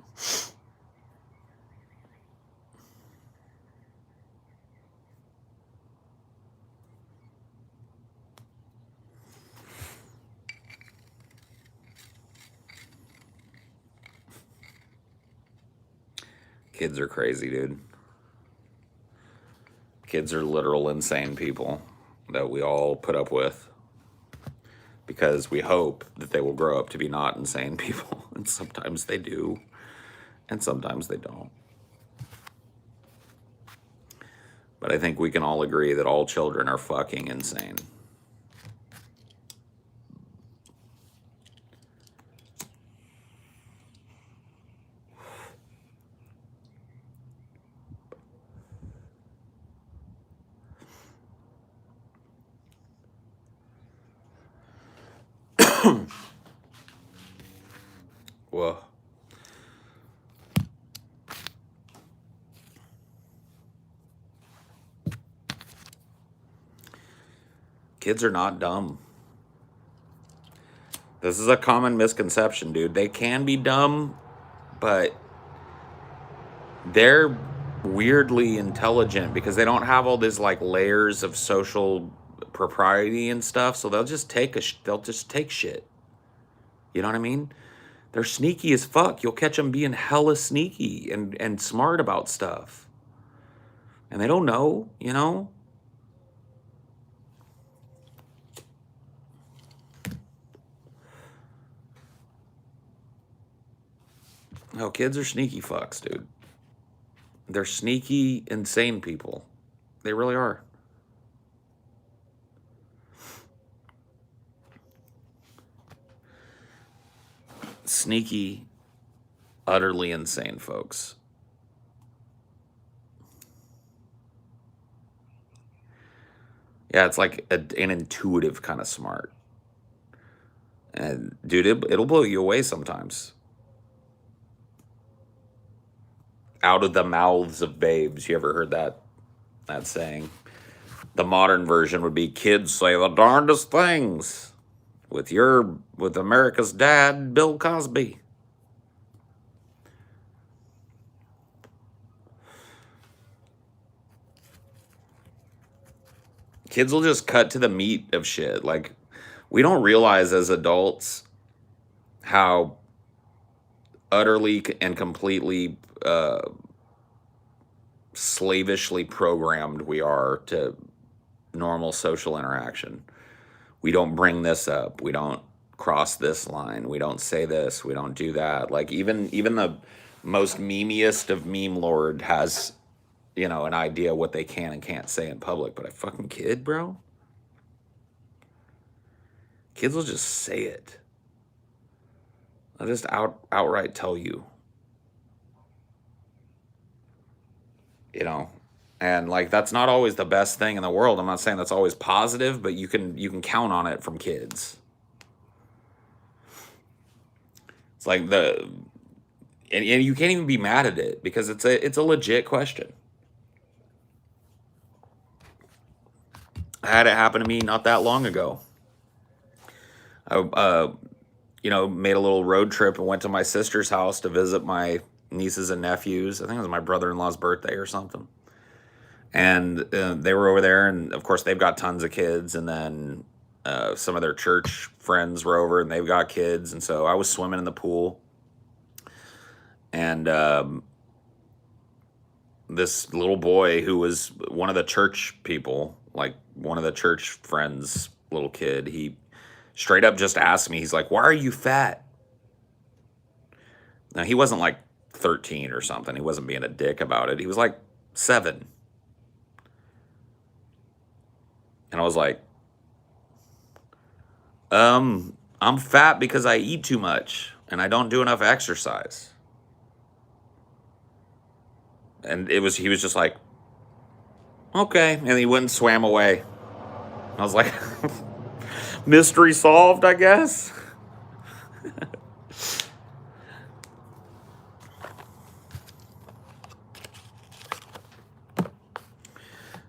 Kids are crazy, dude. Kids are literal insane people that we all put up with because we hope that they will grow up to be not insane people. And sometimes they do, and sometimes they don't. But I think we can all agree that all children are fucking insane. Whoa. Kids are not dumb. This is a common misconception, dude. They can be dumb, but they're weirdly intelligent because they don't have all these like layers of social propriety and stuff. So they'll just take shit. You know what I mean? They're sneaky as fuck. You'll catch them being hella sneaky and smart about stuff. And they don't know, you know? No, kids are sneaky fucks, dude. They're sneaky, insane people. They really are. Sneaky, utterly insane folks. Yeah, it's like an intuitive kind of smart. And dude, it'll blow you away sometimes. Out of the mouths of babes. You ever heard that saying? The modern version would be kids say the darndest things with America's dad, Bill Cosby. Kids will just cut to the meat of shit. Like, we don't realize as adults how utterly and completely slavishly programmed we are to normal social interaction. We don't bring this up. We don't cross this line. We don't say this. We don't do that. Like even the most memeiest of meme lord has, you know, an idea what they can and can't say in public. But a fucking kid, bro? Kids will just say it. They'll just outright tell you. you know. And like that's not always the best thing in the world. I'm not saying that's always positive, but you can count on it from kids. It's like and you can't even be mad at it because it's a legit question. I had it happen to me not that long ago. I made a little road trip and went to my sister's house to visit my nieces and nephews. I think it was my brother-in-law's birthday or something. And they were over there, and of course they've got tons of kids. And then some of their church friends were over, and they've got kids. And so I was swimming in the pool, and this little boy who was one of the church people, like one of the church friends' little kid, he straight up just asked me, he's like, "Why are you fat?" Now, he wasn't like 13 or something. He wasn't being a dick about it. He was like 7. And I was like, I'm fat because I eat too much and I don't do enough exercise. And he was just like, okay. And he went and swam away. I was like, mystery solved, I guess.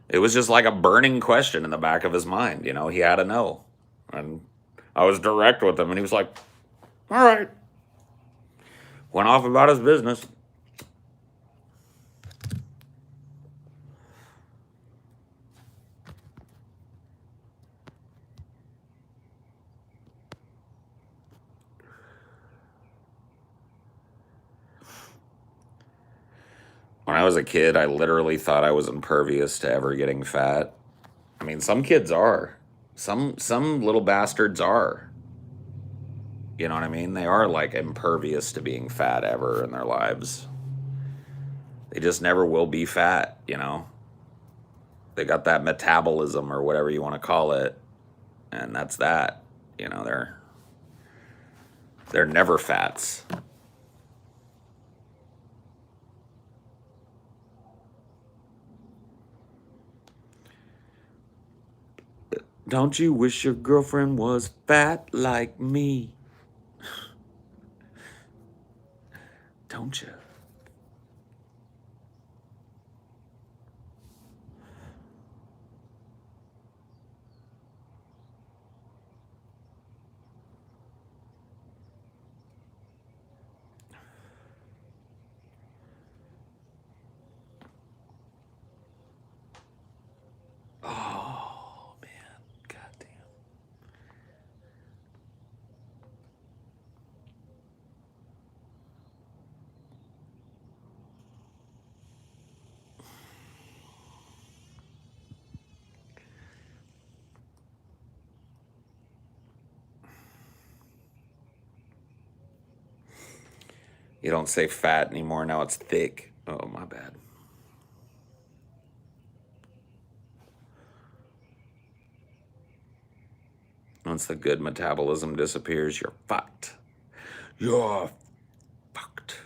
It was just like a burning question in the back of his mind. He had to know. And I was direct with him, and he was like, all right. Went off about his business. When I was a kid, I literally thought I was impervious to ever getting fat. I mean, some kids are. Some little bastards are. You know what I mean? They are like impervious to being fat ever in their lives. They just never will be fat, They got that metabolism or whatever you want to call it. And that's that. They're never fats. Don't you wish your girlfriend was fat like me? Don't you? Oh, man. Goddamn. You don't say fat anymore. Now it's thick. Oh, my bad. Once the good metabolism disappears, you're fucked. You're fucked.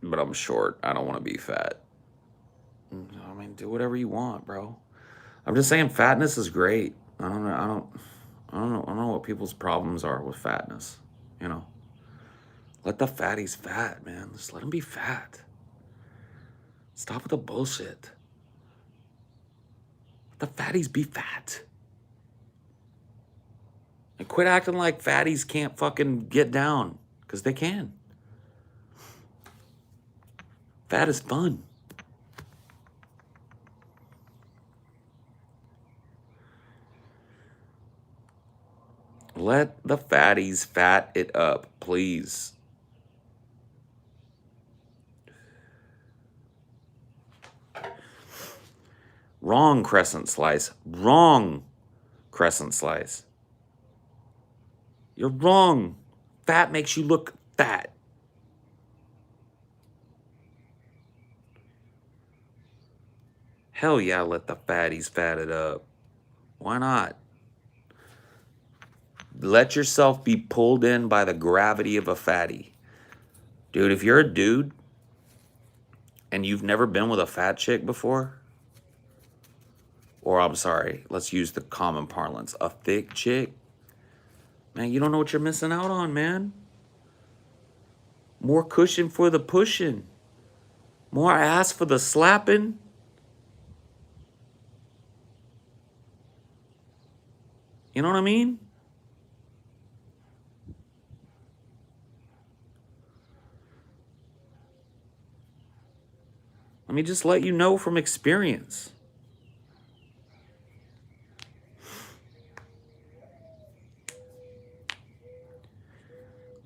But I'm short. I don't want to be fat. I mean, do whatever you want, bro. I'm just saying fatness is great. I don't know. I don't know what people's problems are with fatness. Let the fatties fat, man. Just let them be fat. Stop with the bullshit. Let the fatties be fat. And quit acting like fatties can't fucking get down, because they can. Fat is fun. Let the fatties fat it up, please. Wrong, Crescent Slice. Wrong. crescent slice. You're wrong. Fat makes you look fat. Hell yeah, let the fatties fat it up. Why not? Let yourself be pulled in by the gravity of a fatty. Dude, if you're a dude and you've never been with a fat chick before, or I'm sorry, let's use the common parlance, a thick chick, man, you don't know what you're missing out on, man. More cushion for the pushing. More ass for the slapping. You know what I mean? Let me just let you know from experience.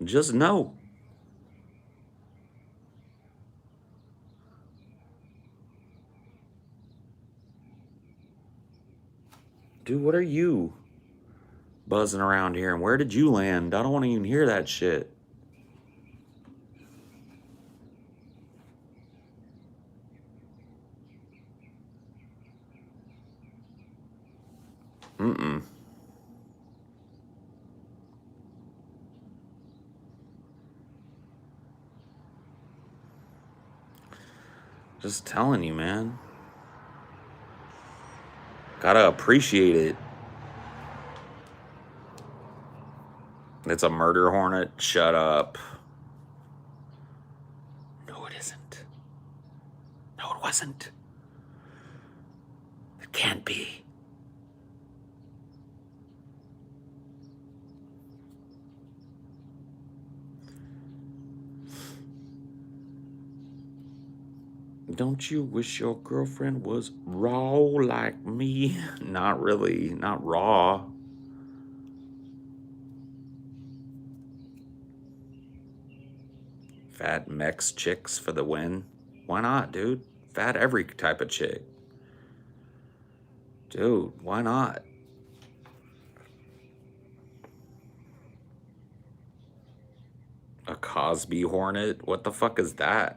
Just know. Dude, what are you buzzing around here? And where did you land? I don't want to even hear that shit. Mm-mm. Just telling you, man. Gotta appreciate it. It's a murder hornet. Shut up. No, it isn't. No, it wasn't. It can't be. Don't you wish your girlfriend was raw like me? Not really. Not raw. Fat Mex chicks for the win. Why not, dude? Fat every type of chick. Dude, why not? A Cosby hornet? What the fuck is that?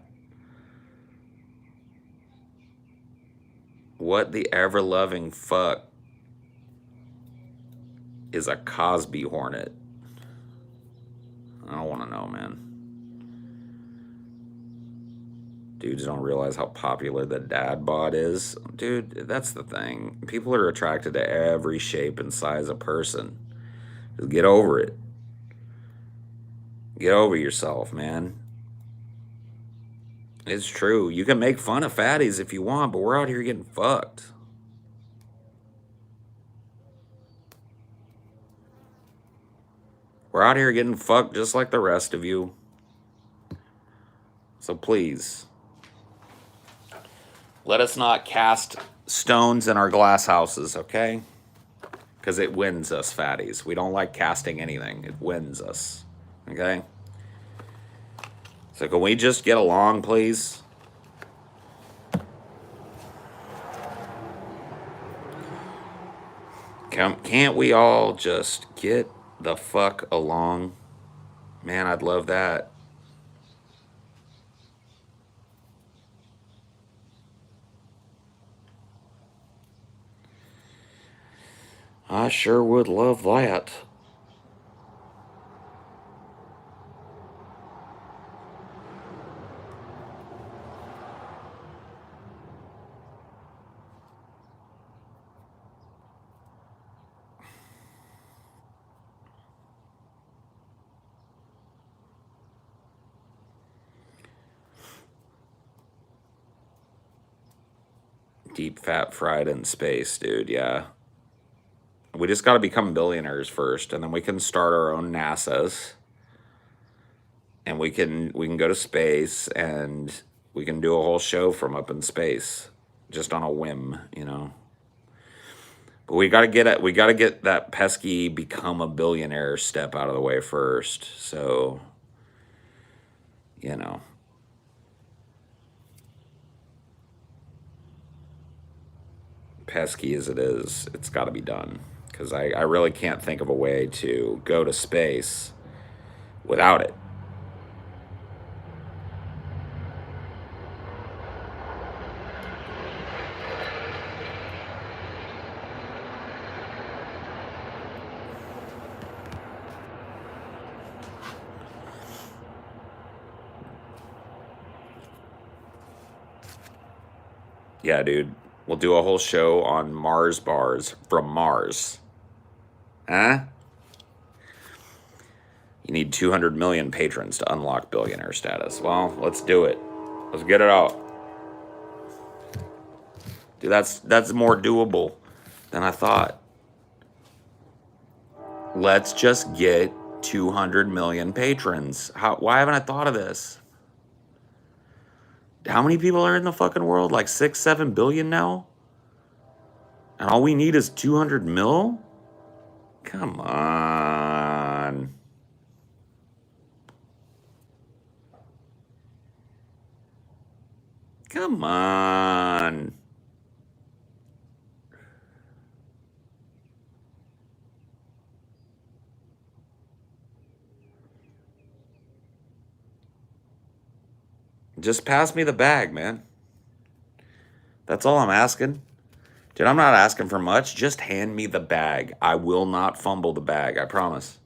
What the ever-loving fuck is a Cosby hornet? I don't want to know, man. Dudes don't realize how popular the dad bod is. Dude, that's the thing. People are attracted to every shape and size of person. Just get over it. Get over yourself, man. It's true. You can make fun of fatties if you want, but we're out here getting fucked. We're out here getting fucked just like the rest of you. So please, let us not cast stones in our glass houses, okay? Because it wins us, fatties. We don't like casting anything. It wins us, okay? So can we just get along, please? Can't we all just get the fuck along? Man, I'd love that. I sure would love that. Deep fat fried in space, dude, yeah. We just got to become billionaires first, and then we can start our own NASAs. And we can go to space, and we can do a whole show from up in space just on a whim, you know. But we got to get that pesky become a billionaire step out of the way first. So, you know, pesky as it is, it's got to be done, because I really can't think of a way to go to space without it. Yeah, dude. We'll do a whole show on Mars bars from Mars. Huh? You need 200 million patrons to unlock billionaire status. Well, let's do it. Let's get it out. Dude, that's more doable than I thought. Let's just get 200 million patrons. Why haven't I thought of this? How many people are in the fucking world? Like 6, 7 billion now? And all we need is 200 mil? Come on. Come on. Just pass me the bag, man. That's all I'm asking. Dude, I'm not asking for much. Just hand me the bag. I will not fumble the bag, I promise.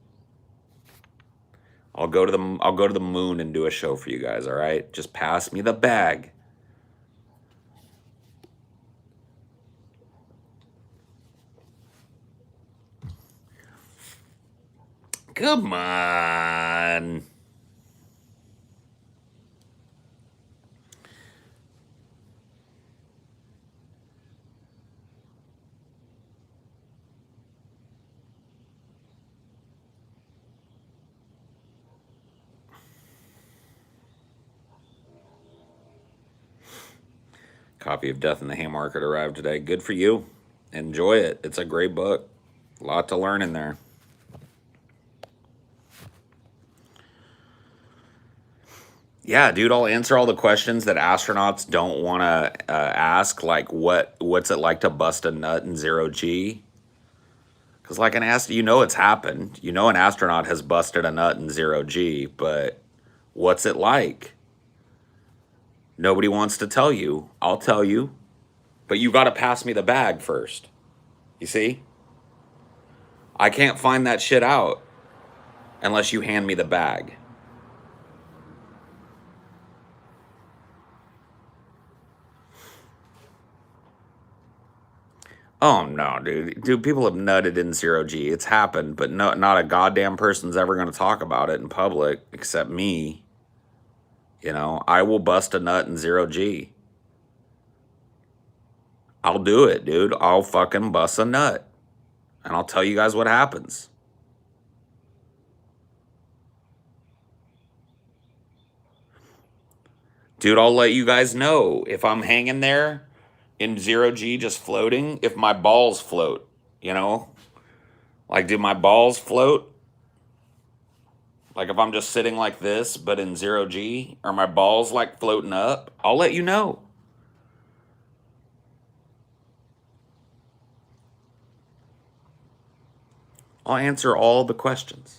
I'll go to the moon and do a show for you guys, all right? Just pass me the bag. Come on. Copy of Death in the Haymarket arrived today. Good for you. Enjoy it. It's a great book. A lot to learn in there. Yeah, dude, I'll answer all the questions that astronauts don't want to ask, like what's it like to bust a nut in zero G? Because like it's happened. You know an astronaut has busted a nut in zero G, but what's it like? Nobody wants to tell you. I'll tell you. But you got to pass me the bag first. You see? I can't find that shit out unless you hand me the bag. Oh no, dude. Dude, people have nutted in zero G. It's happened, but no, not a goddamn person's ever going to talk about it in public except me. You know, I will bust a nut in zero G. I'll do it, dude. I'll fucking bust a nut. And I'll tell you guys what happens. Dude, I'll let you guys know if I'm hanging there in zero G just floating, if my balls float, you know? Like, do my balls float? Like, if I'm just sitting like this, but in zero G, are my balls like floating up? I'll let you know. I'll answer all the questions.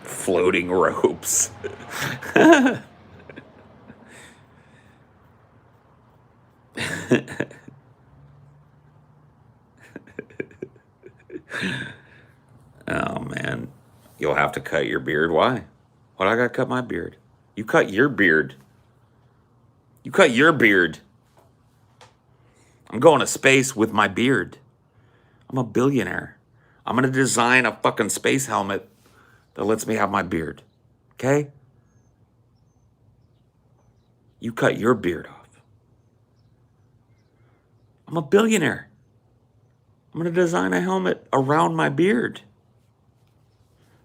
Floating ropes. Oh, man. You'll have to cut your beard. Why? Why do I gotta cut my beard? You cut your beard. You cut your beard. I'm going to space with my beard. I'm a billionaire. I'm going to design a fucking space helmet that lets me have my beard. Okay? You cut your beard off. I'm a billionaire. I'm going to design a helmet around my beard.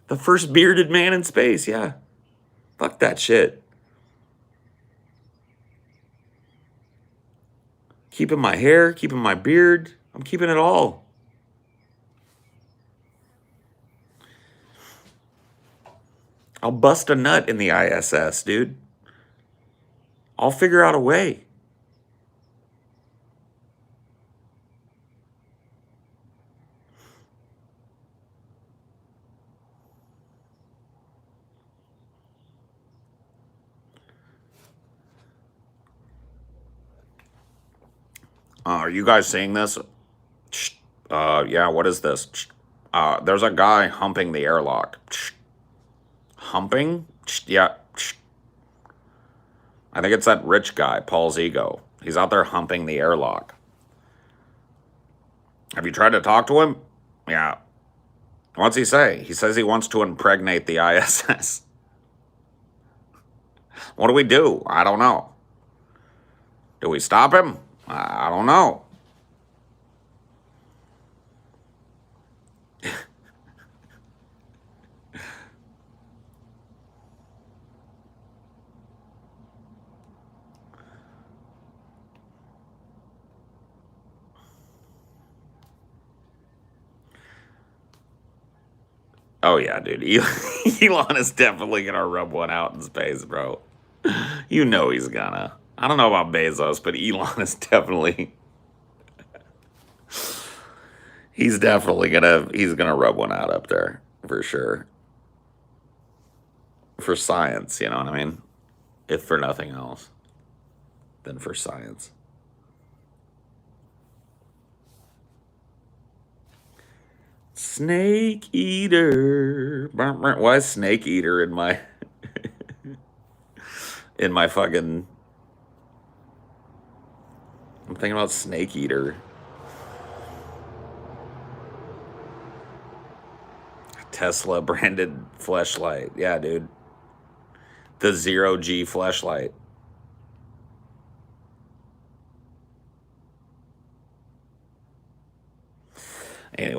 The first bearded man in space, yeah. Fuck that shit. Keeping my hair, keeping my beard. I'm keeping it all. I'll bust a nut in the ISS, dude. I'll figure out a way. Are you guys seeing this? Yeah, what is this? There's a guy humping the airlock. Humping? Yeah. I think it's that rich guy, Paul's ego. He's out there humping the airlock. Have you tried to talk to him? Yeah. What's he say? He says he wants to impregnate the ISS. What do we do? I don't know. Do we stop him? I don't know. Oh, yeah, dude. Elon is definitely going to rub one out in space, bro. You know he's gonna. I don't know about Bezos, but Elon is definitely... He's gonna rub one out up there, for sure. For science, you know what I mean? If for nothing else, then for science. Snake Eater. Why is Snake Eater in my in my fucking... I'm thinking about Snake Eater. Tesla branded fleshlight. Yeah, dude. The 0G fleshlight.